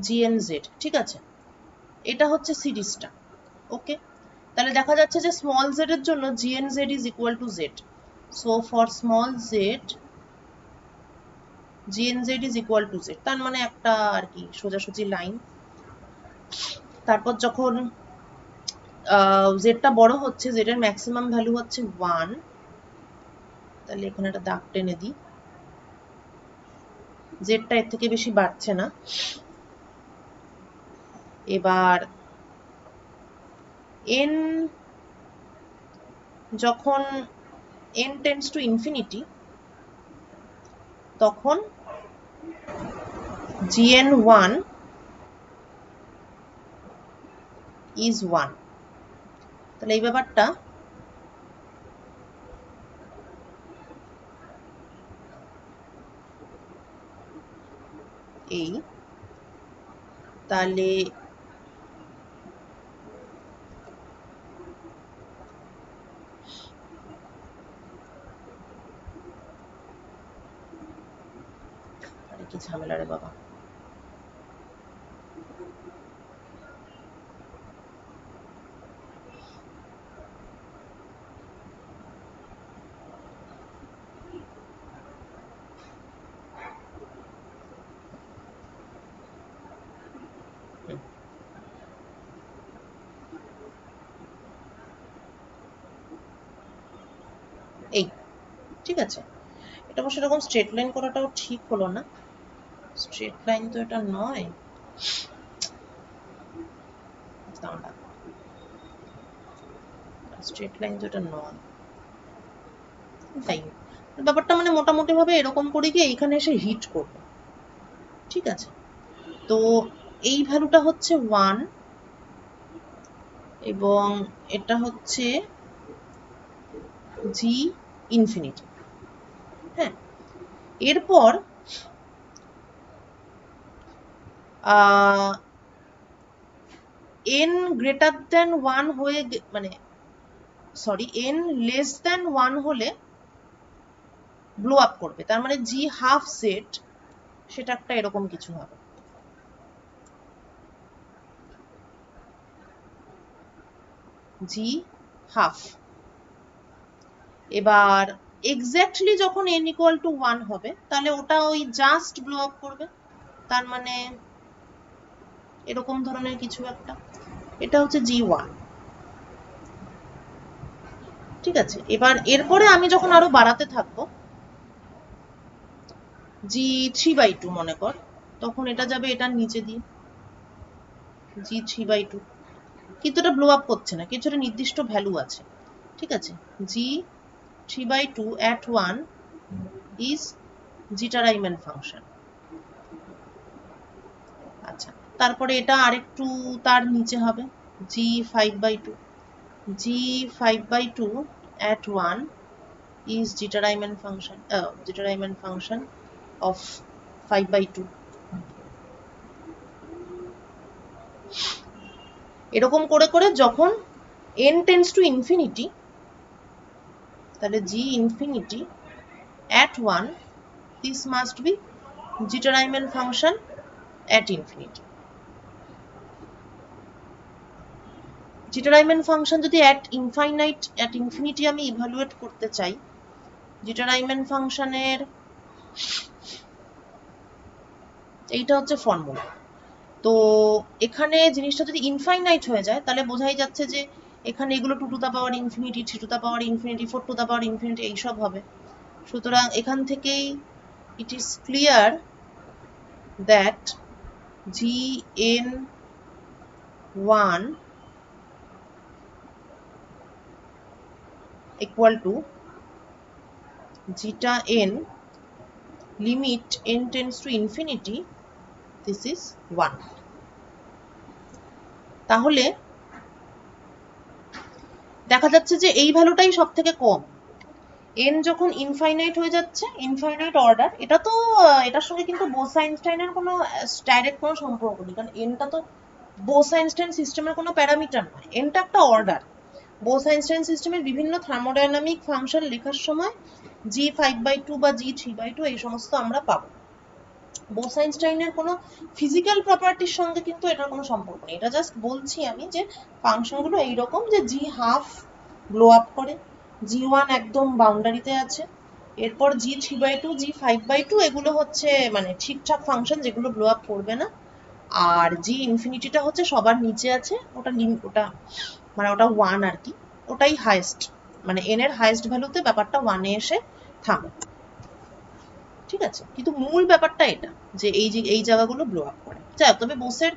GNZ, ঠিক আছে, এটা হচ্ছে সিরিজটা। ওকে, তাহলে দেখা যাচ্ছে যে স্মল z এর জন্য GNZ is equal to z, so for small z GNZ is equal to z, তার মানে একটা আর কি সোজাসুজি লাইন। তারপর যখন জেডটা বড় হচ্ছে, জেড এর ম্যাক্সিমাম ভ্যালু হচ্ছে 1, তাহলে এখানে একটা দাগ টেনে দিই, জেডটা এর থেকে বেশি বাড়ছে না। এবার n যখন n টেন্ডস টু ইনফিনিটি তখন gn1 is 1, তাহলে এই ব্যাপারটা এই, তাহলে আরে কি ঝামেলা রে বাবা, এই ঠিক আছে। এটা অবশ্য এরকম স্ট্রেট লাইন করাটাও ঠিক হলো না, স্ট্রেট লাইন তো এটা নয়, স্ট্রেট লাইন তো এটা নয়, তাই ব্যাপারটা মানে মোটামুটি ভাবে এরকম করে গিয়ে এইখানে এসে হিট করবে, ঠিক আছে। তো এই ভ্যালুটা হচ্ছে 1 এবং এটা হচ্ছে g ইনফিনিটি, হ্যাঁ। এরপর n গ্রেটার দ্যান 1 হয়ে মানে সরি n লেস দ্যান 1 হলে ব্লো আপ করবে, তার মানে জি হাফ জেড সেটা একটা এরকম কিছু হবে। জি হাফ। এবার এক্স্যাক্টলি যখন n ইকুয়াল টু 1 হবে তাহলে ওটা ওই জাস্ট ব্লো আপ করবে, তার মানে এরকম ধরনের কিছু একটা। এটা হচ্ছে G1। ঠিক আছে, এবার এরপরে আমি যখন আরো বাড়াতে থাকবো G3/2 মনে কর, তখন এটা যাবে এটার নিচে দিয়ে G3/2, কিন্তু এটা ব্লো আপ করছে না, কিছু একটা নির্দিষ্ট ভ্যালু আছে। ঠিক আছে, G3/2 at 1 is zeta Riemann function. আচ্ছা, তারপরে এটা আরেকটু তার নিচে হবে G5/2, G5/2 at 1 is zeta Riemann function of 5/2। এরকম করে করে যখন n tends to infinity, তাহলে G infinity at 1, this must be zeta Riemann function at infinity। Zeta Riemann function যদি at infinity আমি ইভালুয়েট করতে চাই, জিটা রাইম্যান ফাংশনের এইটা হচ্ছে ফর্মুলা। তো এখানে জিনিসটা যদি ইনফাইনাইট হয়ে যায় তাহলে বোঝাই যাচ্ছে যে এখানে এগুলো 2 to the power infinity, 3 to the power infinity, 4 to the power infinity এইসব হবে। সুতরাং এখান থেকেই it is clear that Gn1 equal to zeta n limit n tends to infinity, this is 1। তাহলে দেখা যাচ্ছে যে এই ভ্যালুটাই সব থেকে কম। n যখন ইনফাইনাইট হয়ে যাচ্ছে, ইনফাইনাইট অর্ডার, এটা তো এটার সঙ্গে কিন্তু বোস-আইনস্টাইনের কোনো ডাইরেক্ট কোনো সম্পর্ক নেই, কারণ nটা তো বোস-আইনস্টাইন সিস্টেমের কোনো প্যারামিটার নয়, nটা একটা অর্ডার। বোস-আইনস্টাইন সিস্টেমের বিভিন্ন থার্মোডাইনামিক ফাংশন লেখার সময় G5/2 বা G3/2 এই সমস্ত আমরা পাবো। বোস-আইনস্টাইনের কোনো ফিজিক্যাল প্রপার্টির সঙ্গে কিন্তু এটার কোনো সম্পর্ক নেই, এটা জাস্ট বলছি আমি যে ফাংশনগুলো এইরকম যে জি হাফ ব্লো আপ করে, G1 একদম বাউন্ডারিতে আছে, এরপর G3/2 G5/2 এগুলো হচ্ছে মানে ঠিকঠাক ফাংশন যেগুলো ব্লো আপ করবে না, আর G ইনফিনিটিটা হচ্ছে সবার নিচে আছে, ওটা ওটা মানে ওটা 1 আর কি, ওটাই হাইয়েস্ট, মানে n এর হাইয়েস্ট ভ্যালুতে ব্যাপারটা 1 এ এসে থামে। ঠিক আছে, কিন্তু মূল ব্যাপারটা এটা যে এই জায়গাগুলো ব্লো আপ করে। যাই, তবে বোসের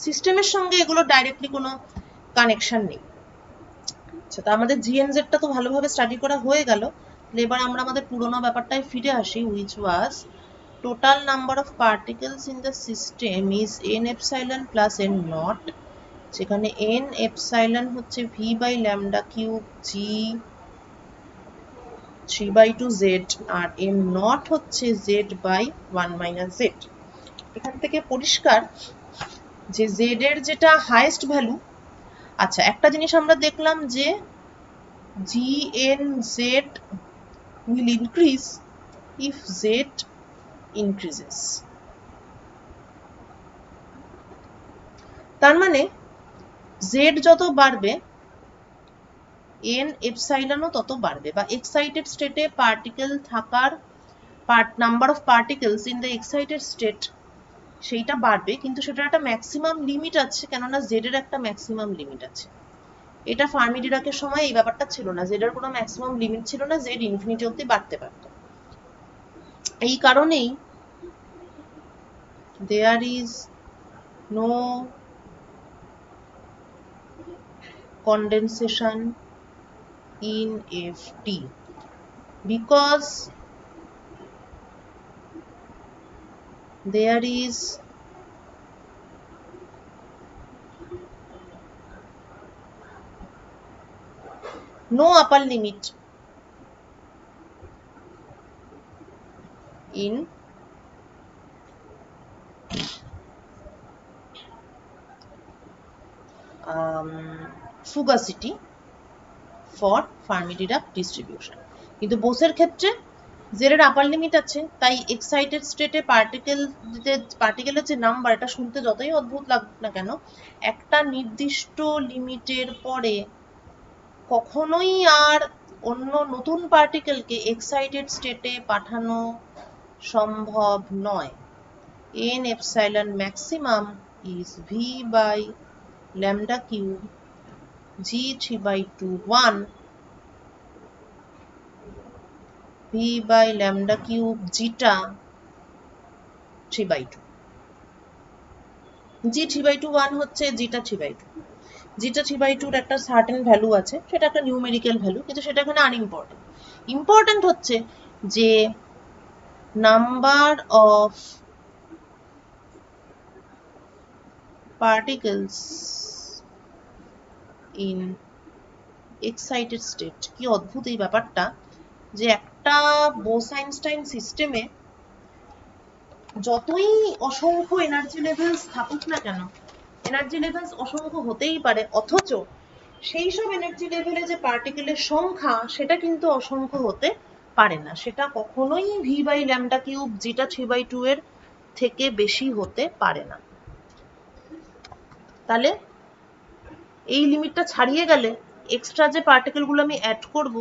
সিস্টেমের সঙ্গে এগুলো ডাইরেক্টলি কোনো কানেকশন নেই। আচ্ছা, তো আমাদের জিএনজেডটা তো ভালোভাবে স্টাডি করা হয়ে গেল। এবার আমরা আমাদের পুরোনো ব্যাপারটায় ফিরে আসি, which was total number of particles in the system is n epsilon plus n naught, যেখানে n epsilon হচ্ছে v by lambda cube g 3/2 z R m naught হচ্ছে z by 1 minus z। এখান থেকে পরিষ্কার যে z এর যেটা highest value, আচ্ছা একটা জিনিস আমরা দেখলাম যে GnZ will increase if Z increases, তার মানে Z যত বাড়বে n এপসাইলনও তত বাড়বে, বা এক্সাইটেড স্টেটে পার্টিকেল থাকার number of particles in the excited state সেইটা বাড়বে, কিন্তু সেটার একটা ম্যাক্সিমাম লিমিট আছে, কেননা Z এর একটা ম্যাক্সিমাম লিমিট আছে। এটা ফার্মি ডিরাকের সময় এই ব্যাপারটা ছিল না, Z এর কোনো ম্যাক্সিমাম লিমিট ছিল না, Z ইনফিনিটি অবধি বাড়তে পারত। এই কারণেই there is no condensation in FT because there is no upper limit in fugacity for Fermi Dirac distribution. কিন্তু বোসের ক্ষেত্রে z এর আপার লিমিট আছে, তাই এক্সাইটেড স্টেটে পার্টিকেলের যে নাম্বার, এটা শুনতে যতই অদ্ভুত লাগুক না কেন, একটা নির্দিষ্ট লিমিটের পরে কখনোই আর অন্য নতুন পার্টিকেলকে এক্সাইটেড স্টেটে পাঠানো সম্ভব নয়। n epsilon maximum is v by lambda cube g 3/2 1 v by lambda cube zeta 3/2। g 3/2 1 হচ্ছে zeta 3/2। zeta 3/2 এর একটা সার্টেন ভ্যালু আছে, সেটা একটা নিউমেরিক্যাল ভ্যালু, কিন্তু সেটা এখানে আনইম্পর্টেন্ট। ইম্পর্টেন্ট হচ্ছে যে number of particles in excited state। কি অদ্ভুত এই ব্যাপারটা, যে একটা বোস-আইনস্টাইন সিস্টেমে যতই অসংখ্য এনার্জি লেভেলস থাকুক না কেন, এনার্জি লেভেলস অসংখ্য হতেই পারে, অথচ সেই সব এনার্জি লেভেলে যে পার্টিকেলের সংখ্যা সেটা কিন্তু অসংখ্য হতে পারে না। সেটা কখনোই v বাই ল্যামডা কিউব জিটা 3/2 এর থেকে বেশি হতে পারে না। তাহলে এই লিমিটটা ছাড়িয়ে গেলে এক্সট্রা যে পার্টিকেলগুলো আমি অ্যাড করব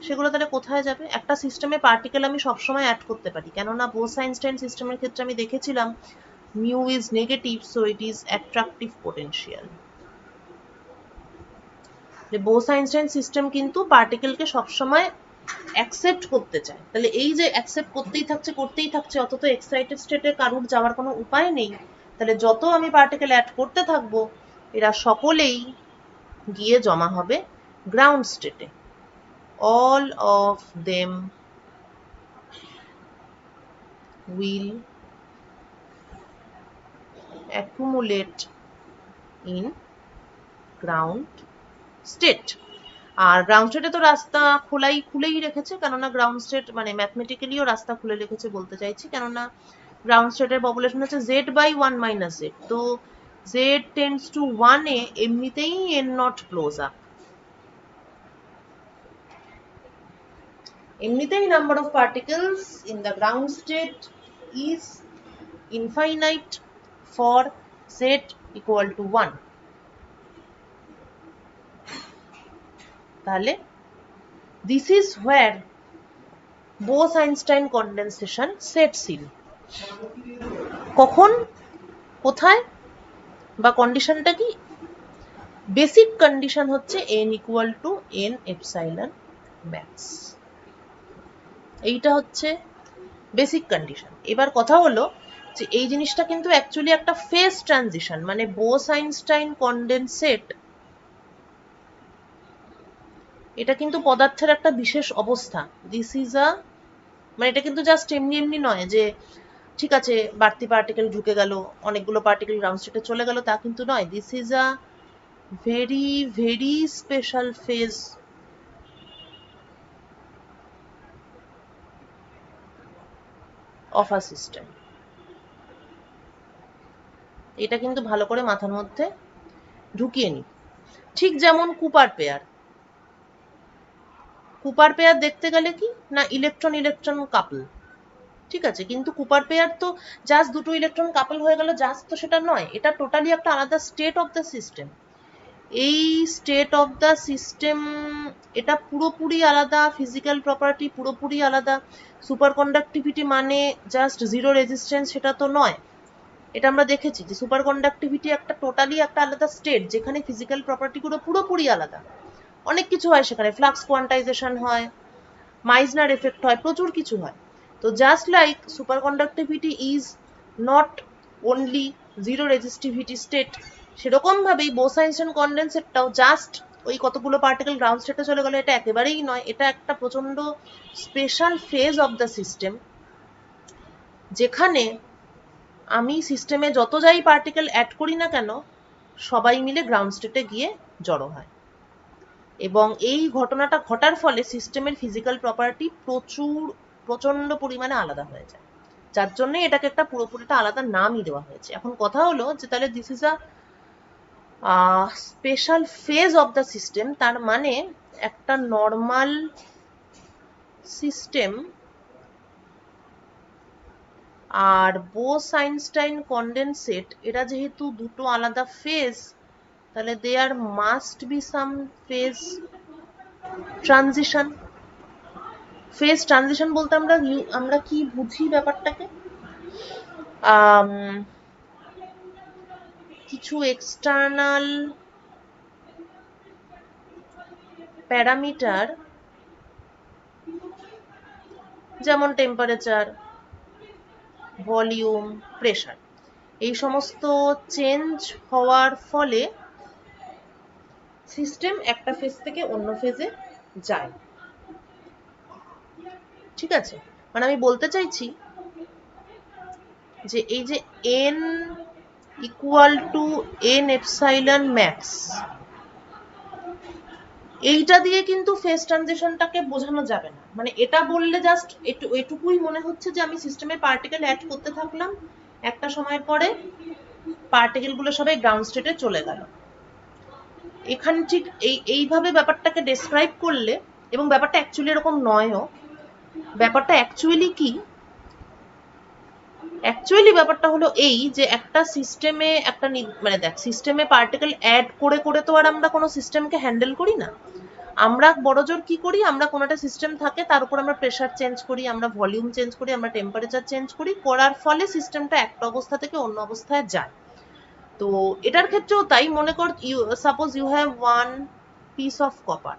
সেগুলো তাহলে কোথায় যাবে? একটা সিস্টেমে পার্টিকেল আমি সবসময় অ্যাড করতে পারি, কেননা বোস-আইনস্টাইন সিস্টেমের ক্ষেত্রে আমি দেখেছিলাম mu is negative, so it is attractive potential. Bose-Einstein system কিন্তু পার্টিকেলকে সবসময় অ্যাকসেপ্ট করতে চায়। তাহলে এই যে অ্যাকসেপ্ট করতেই থাকছে, অত তো এক্সাইটেড স্টেটে কারুর যাওয়ার কোনো উপায় নেই। তাহলে যত আমি পার্টিকেল অ্যাড করতে থাকবো, এরা সকলেই গিয়ে জমা হবে গ্রাউন্ড স্টেটে। all of them will accumulate in ground state। আর গ্রাউন্ড স্টেটে তো রাস্তা খুলেই রেখেছে, কেননা গ্রাউন্ড স্টেট মানে ম্যাথমেটিক্যালিও রাস্তা খুলে রেখেছে বলতে চাইছি, কেননা গ্রাউন্ড স্টেটের পপুলেশন হচ্ছে z/1 - z, তো z tends to 1 এ এমনিতেই n0 ক্লোজ আপ, এমনিতেই number of particles in the ground state is infinite for z equal to 1। তাহলে this is where Bose-Einstein condensation sets in। কখন, কোথায়, বা কন্ডিশনটা কি? বেসিক কন্ডিশন হচ্ছে n equal to n epsilon max। এইটা হচ্ছে বেসিক কন্ডিশন। এবার কথা হলো যে এই জিনিসটা কিন্তু অ্যাকচুয়ালি একটা ফেজ ট্রানজিশন, মানে বোস-আইনস্টাইন কন্ডেনসেট এটা কিন্তু পদার্থের একটা বিশেষ অবস্থা। দিস ইজ আ, মানে এটা কিন্তু জাস্ট এমনি নয় যে ঠিক আছে বাড়তি পার্টিকেল ঢুকে গেল, অনেকগুলো পার্টিকেল গ্রাউন্ড স্টেটে চলে গেল, তা কিন্তু নয়। This is a very very special phase of a system. এটা কিন্তু ভালো করে মাথার মধ্যে ঢুকিয়ে নি। ঠিক যেমন কুপার পেয়ার দেখতে গেলে কি না, ইলেকট্রন ইলেকট্রন কাপল, ঠিক আছে, কিন্তু কুপার পেয়ার তো জাস্ট দুটো ইলেকট্রন কাপল হয়ে গেল, জাস্ট তো সেটা নয়, এটা টোটালি একটা আলাদা স্টেট অফ দ্য সিস্টেম। এই স্টেট অফ দ্য সিস্টেম এটা পুরোপুরি আলাদা, ফিজিক্যাল প্রপার্টি পুরোপুরি আলাদা। সুপার কন্ডাক্টিভিটি মানে জাস্ট জিরো রেজিস্ট্যান্স, সেটা তো নয়। এটা আমরা দেখেছি যে সুপার কন্ডাক্টিভিটি একটা টোটালি একটা আলাদা স্টেট, যেখানে ফিজিক্যাল প্রপার্টিগুলো পুরোপুরি আলাদা। অনেক কিছু হয় সেখানে, ফ্লাক্স কোয়ান্টাইজেশন হয়, মাইজনার এফেক্ট হয়, প্রচুর কিছু হয়। তো just like super conductivity is not only zero resistivity state, সেরকম ভাবেই বোস-আইনস্টাইন কন্ডেন্সেটটাও জাস্ট ওই কতগুলো পার্টিকেল গ্রাউন্ড স্টেটে চলে গেল এটা একেবারেই নয়। এটা একটা প্রচন্ড special phase of the system, যেখানে আমি সিস্টেমে যত যাই পার্টিকেল অ্যাড করি না কেন সবাই মিলে গ্রাউন্ড স্টেটে গিয়ে জড়ো হয়, এবং এই ঘটনাটা ঘটার ফলে সিস্টেমের ফিজিক্যাল প্রপার্টি প্রচন্ড পরিমাণে আলাদা হয়ে যায়, যার জন্য এটাকে একটা পুরোপুরিটা আলাদা নামই দেওয়া হয়েছে। এখন কথা হলো যে তাহলে this is a special phase of the system, তার মানে একটা নর্মাল সিস্টেম আর বোস-আইনস্টাইন কনডেনসেট এরা যেহেতু দুটো আলাদা ফেজ, তাহলে there must be some phase transition. Phase transition বলতে আমরা কি বুঝি ব্যাপারটাকে? কিছু এক্সটার্নাল প্যারামিটার যেমন টেম্পারেচার, ভলিউম, প্রেসার, এই সমস্ত চেঞ্জ হওয়ার ফলে সিস্টেম একটা ফেজ থেকে অন্য ফেজে যায়। ঠিক আছে, মানে আমি বলতে চাইছি যে এই যে n equal to n epsilon max, এইটা দিয়ে কিন্তু ফেজ ট্রানজিশনটাকে বোঝানো যাবে না। মানে এটা বললে জাস্ট এটুকুই মনে হচ্ছে যে আমি সিস্টেমে পার্টিকেল অ্যাড করতে থাকলাম, একটা সময়ের পরে পার্টিকেল গুলো সবাই গ্রাউন্ড স্টেটে চলে গেল। এখানে ঠিক এইভাবে ব্যাপারটাকে ডেসক্রাইব করলে, এবং ব্যাপারটা অ্যাকচুয়ালি এরকম নয়ও, ব্যাপারটা অ্যাকচুয়ালি কি, অ্যাকচুয়ালি ব্যাপারটা হলো এই যে একটা সিস্টেমে একটা মানে দেখ, সিস্টেমে পার্টিকেল অ্যাড করে করে তো আর আমরা কোনো সিস্টেমকে হ্যান্ডেল করি না। আমরা বড়জোর কি করি, আমরা কোনো একটা সিস্টেম থাকে, তার উপর আমরা প্রেসার চেঞ্জ করি, আমরা ভলিউম চেঞ্জ করি, আমরা টেম্পারেচার চেঞ্জ করি, করার ফলে সিস্টেমটা একটা অবস্থা থেকে অন্য অবস্থায় যায়। তো এটার ক্ষেত্রেও তাই। মনে কর suppose you have one piece of copper,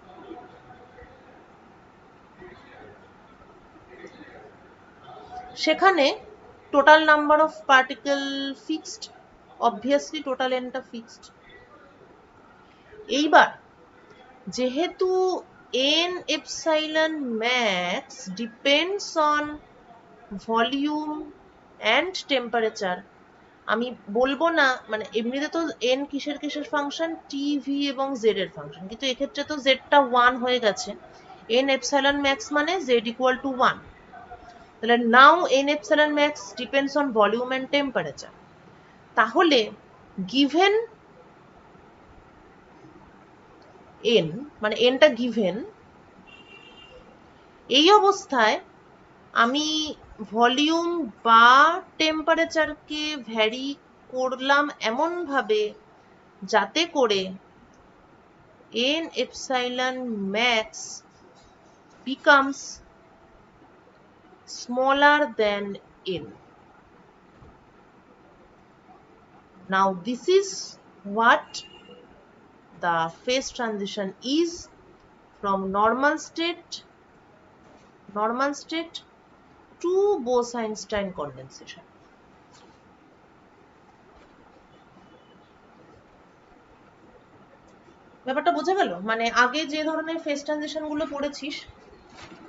সেখানে total number of particle fixed, obviously total এনটা ফিক্সড। এইবার যেহেতু n epsilon max depends on volume and temperature, আমি বলবো না, মানে এমনিতে তো n কিসের কিসের ফাংশন, t, v এবং z এর ফাংশন, কিন্তু এক্ষেত্রে তো z টা 1 হয়ে গেছে, n epsilon max মানে z equal to 1, তাহলে now n epsilon max depends on volume and temperature। তাহলে given n, মানে n টা given, এই অবস্থায় আমি ভলিউম বা টেম্পারেচারকে ভ্যারি করলাম এমন ভাবে যাতে করে n epsilon max becomes smaller than n. Now this is what the phase transition is from normal state to Bose-Einstein condensation. ব্যাপারটা বোঝা গেল? মানে আগে যে ধরনের ফেজ ট্রানজিশন গুলো পড়েছিস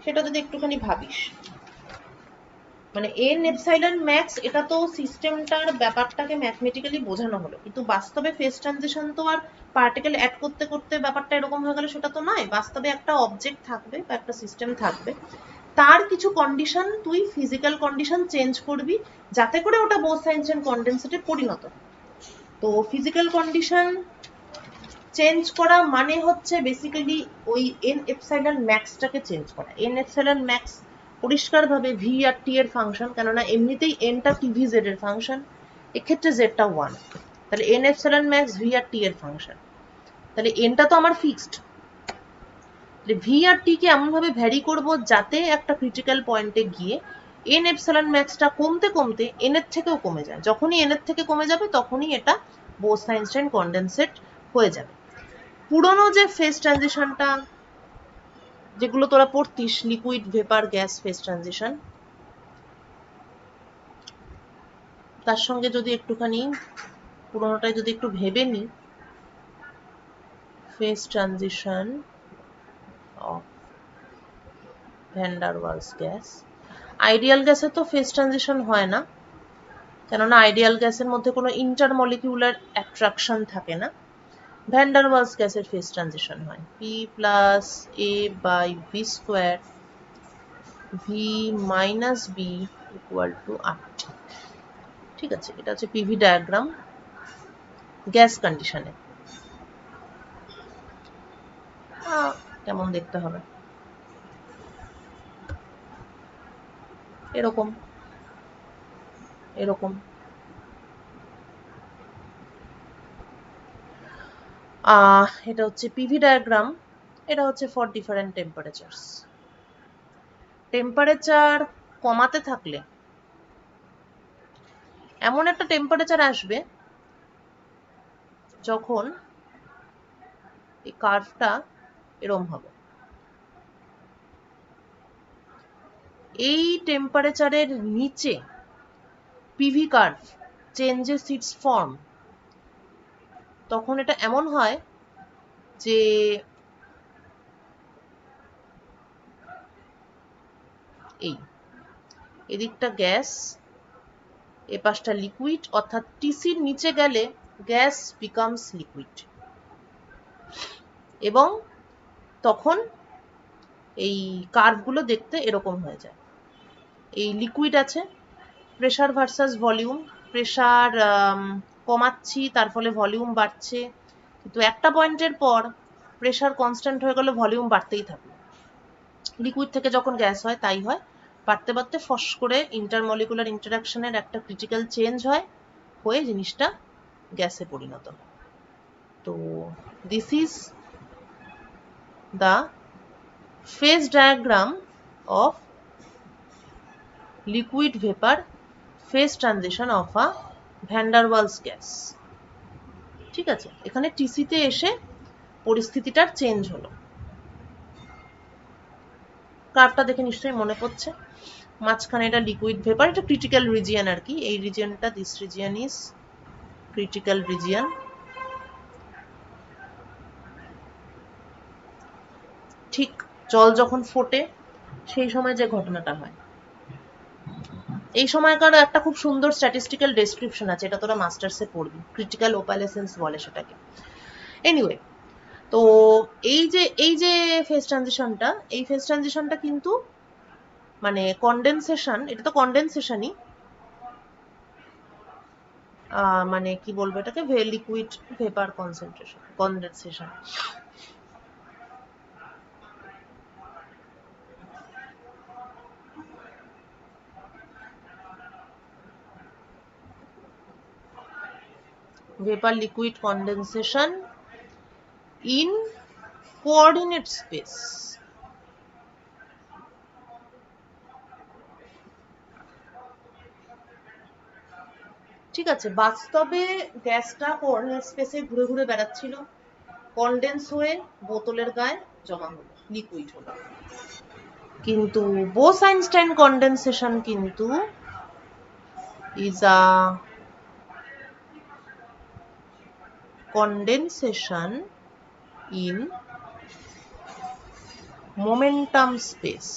সেটা যদি একটুখানি ভাবিস, মানে n epsilon max, এটা তো সিস্টেমটার ব্যাপারটাকে ম্যাথমেটিক্যালি বোঝানো হলো, কিন্তু বাস্তবে ফেজ ট্রানজিশন তো আর পার্টিকেল অ্যাড করতে করতে ব্যাপারটা এরকম হয়ে গেল সেটা তো নয়। বাস্তবে একটা অবজেক্ট থাকবে বা একটা সিস্টেম থাকবে, তার কিছু কন্ডিশন তুই ফিজিক্যাল কন্ডিশন চেঞ্জ করবি যাতে করে ওটা বোস-আইনস্টাইন কনডেনসেটে পরিণত। তো ফিজিক্যাল কন্ডিশন চেঞ্জ করা মানে হচ্ছে বেসিক্যালি ওই n epsilon max টাকে চেঞ্জ করা। n epsilon max পরিষ্কারভাবে v আর t এর ফাংশন, কেননা এমনিতেই n টা t v z এর ফাংশন, এক্ষেত্রে z টা 1, তাহলে n epsilon max v আর t এর ফাংশন, তাহলে n টা তো আমার ফিক্সড, তাহলে v আর t কে এমন ভাবে ভ্যারি করব যাতে একটা ক্রিটিক্যাল পয়েন্টে গিয়ে n epsilon max টা কমতে কমতে n এর থেকেও কমে যায়। যখনই n এর থেকে কমে যাবে তখনই এটা বোস-আইনস্টাইন কনডেনসেট হয়ে যাবে। পুরনো যে ফেজ ট্রানজিশনটা যেগুলো তোরা পড়তিস, liquid vapour gas phase transition, তার সঙ্গে যদি একটুখানি পুরোনোটাই যদি একটু ভেবে নি, phase transition of van der Waals gas, ideal গ্যাসে তো ফেজ ট্রানজিশন হয় না, কেননা আইডিয়াল গ্যাসের মধ্যে কোনো ইন্টারমলিকিউলার অ্যাট্রাকশন থাকে না। ভ্যান ডার ওয়ালস গ্যাসের ফেজ ট্রানজিশন হয় p plus a by v square v minus b equal to RT। ঠিক আছে, এটা হচ্ছে পিভি ডায়াগ্রাম গ্যাস কন্ডিশনে। কেমন দেখতে হবে, এরকম এরকম। এটা হচ্ছে পিভি ডায়াগ্রাম। এটা হচ্ছে ফর ডিফারেন্ট টেম্পারেচারস। টেম্পারেচার কমাতে থাকলে এমন একটা টেম্পারেচার আসবে যখন এই কার্ভটা এরম হবে। এই টেম্পারেচারের নিচে PV curve changes it's form. তখন এটা এমন হয় যে এই এদিকটা গ্যাস, এ পাশটা লিকুইড, অর্থাৎ টিসির নিচে গেলে গ্যাস বিকামস লিকুইড। এবং তখন এই কার্ভগুলো দেখতে এরকম হয়ে যায়। এই লিকুইড আছে, প্রেসার ভার্সাস ভলিউম, প্রেসার কমাচ্ছি তার ফলে ভলিউম বাড়ছে, কিন্তু একটা পয়েন্টের পর প্রেসার কনস্ট্যান্ট হয়ে গেলে ভলিউম বাড়তেই থাকবে। লিকুইড থেকে যখন গ্যাস হয় তাই হয়, বাড়তে বাড়তে ফস করে ইন্টারমলিকুলার ইন্টারাকশনের একটা ক্রিটিক্যাল চেঞ্জ হয়, হয়ে জিনিসটা গ্যাসে পরিণত হয়। তো this is the phase diagram of liquid vapour phase transition of a van der Waals gas. ঠিক আছে, এখানে টিসিতে এসে পরিস্থিতিটার চেঞ্জ হলো। কার্ভটা দেখে নিশ্চয়ই মনে পড়ছে, মাঝখানে এটা লিকুইড ভেপার, এটা ক্রিটিক্যাল রিজিয়ন আর কি। এই রিজিয়নটা, this region is critical region. ঠিক জল যখন ফোটে সেই সময় যে ঘটনাটা হয়, এই সময়কার একটা খুব সুন্দর স্ট্যাটিস্টিক্যাল ডেসক্রিপশন আছে, এটা তোরা মাস্টার্সে পড়বি, ক্রিটিক্যাল ওপালেসেন্স বলে সেটাকে। এনিওয়ে, তো এই যে ফেজ ট্রানজিশনটা, এই ফেজ ট্রানজিশনটা কিন্তু মানে কনডেনসেশন, এটা তো কনডেনসেশনই, মানে কি বলবো এটাকে, liquid vapour concentration, condensation. vapor liquid condensation in coordinate space। ঠিক আছে, বাস্তবে গ্যাসটা কোঅর্ডিনেট স্পেসে ঘুরে ঘুরে বেড়াচ্ছিল, কনডেন্স হয়ে বোতলের গায়ে জমা হলো, লিকুইড হলো। কিন্তু বোস-আইনস্টাইন কনডেনসেশন কিন্তু is a condensation in momentum space।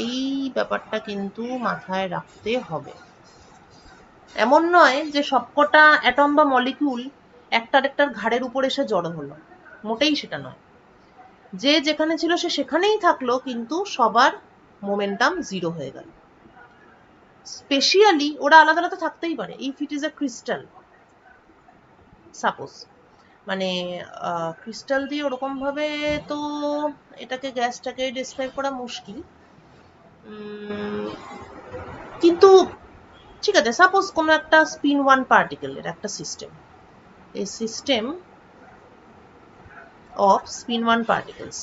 এই ব্যাপারটা কিন্তু মাথায় রাখতে হবে। এমন নয় যে সবকটা অ্যাটম বা মলিকিউল একটার একটার ঘাড়ের উপর এসে জড়ো হলো, মোটেই সেটা নয়। যে যেখানে ছিল সে সেখানেই থাকলো, কিন্তু সবার মোমেন্টাম জিরো হয়ে গেল। স্পেশালি ওরা আলাদা আলাদা থাকতেই পারে, if it is a crystal suppose, মানে ক্রিস্টাল দিয়ে ওরকম ভাবে তো এটাকে গ্যাসটাকে ডিসক্রাইব করা মুশকিল, কিন্তু ঠিক আছে, সাপোজ কোনো একটা স্পিন ওয়ান পার্টিকেলের একটা সিস্টেম, এই system off spin one particles,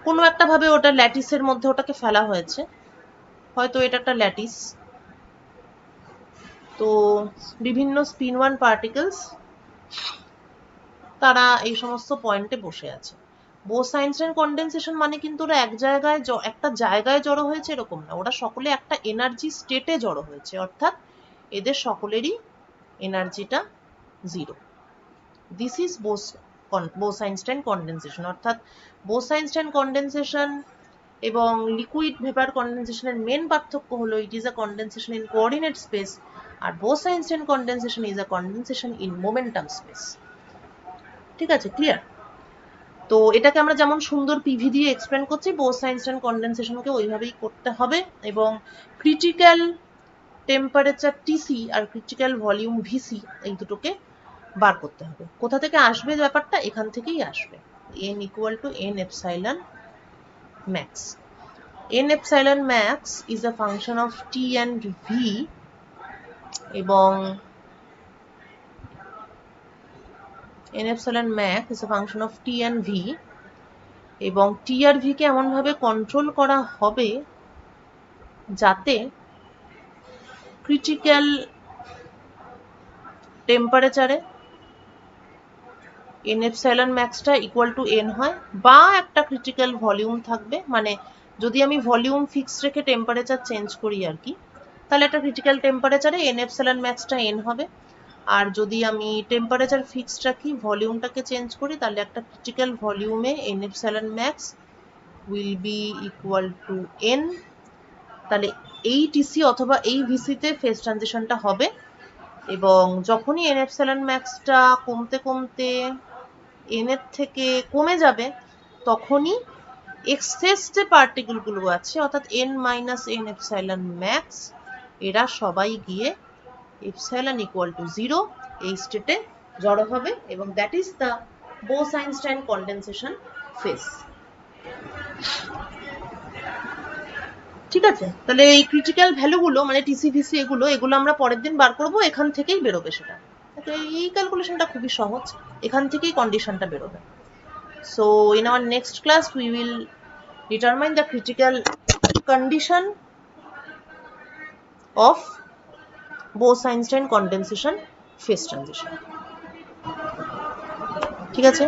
কোনো একটা ভাবে ওটা ল্যাটিসের মধ্যে ওটাকে ফেলা হয়েছে, হয়তো এটা একটা ল্যাটিস, তো বিভিন্ন স্পিন ওয়ান পার্টিকেলস তারা এই সমস্ত পয়েন্টে বসে আছে। বোস-আইনস্টাইন কনডেনসেশন মানে কিন্তু ওরা একটা জায়গায় জড়ো হয়েছে এরকম না, ওরা সকলে একটা এনার্জি স্টেটে জড়ো হয়েছে, অর্থাৎ এদের সকলেরই এনার্জিটা জিরো। This is Bose Einstein condensation. অর্থাৎ বোস-আইনস্টাইন কনডেনসেশন এবং লিকুইড ভেপার কনডেনসেশনের মেন পার্থক্য হলো it is a condensation in coordinate space, আর Bose Einstein condensation is a condensation in momentum space. ঠিক আছে, ক্লিয়ার? তো এটাকে আমরা যেমন সুন্দর পিভি দিয়ে এক্সপ্লেন করছি, বোস-আইনস্টাইন কনডেনসেশনকে ওইভাবেই করতে হবে। এবং ক্রিটিক্যাল টেম্পারেচার টিসি আর ক্রিটিক্যাল ভলিউম ভিসি, এই দুটোকে বার করতে হবে। কোথা থেকে আসবে ব্যাপারটা? এখান থেকেই আসবে। n equal to n epsilon max. n epsilon max is a function of t and v, এবং n epsilon max is a function of t and v, এবং t আর v কে এমন ভাবে কন্ট্রোল করা হবে যাতে ক্রিটিক্যাল টেম্পারেচারে n epsilon max টা equal to n হয়, বা একটা ক্রিটিক্যাল ভলিউম থাকবে, মানে যদি আমি ভলিউম ফিক্স রেখে টেম্পারেচার চেঞ্জ করি আর কি, তাহলে একটা ক্রিটিক্যাল টেম্পারেচারে n epsilon max টা n হবে। আর যদি আমি টেম্পারেচার ফিক্সড রাখি, ভলিউমটাকে চেঞ্জ করি, তাহলে একটা critical ভলিউমে n epsilon max will be equal to n। তাহলে এই টিসি অথবা এই ভিসিতে ফেজ ট্রানজিশনটা হবে, এবং যখনই n epsilon max টা কমতে কমতে n এর থেকে কমে যাবে, তখনই এক্সেস যে পার্টিকেল গুলো আছে অর্থাৎ n minus n epsilon max, এরা সবাই গিয়ে epsilon equal to 0 এই স্টেটে জড়ো হবে, এবং that is the Bose-Einstein condensation phase. ঠিক আছে, তাহলে এই ক্রিটিক্যাল ভ্যালুগুলো মানে টিসিভিসি এগুলো আমরা পরের দিন বার করব, এখান থেকেই বেরোবে সেটা। এই ক্যালকুলেশনটা খুবই সহজ, এখান থেকেই কন্ডিশনটা বেরোবে। So in our next class we will determine the critical condition of Bose-Einstein condensation phase transition. ঠিক আছে।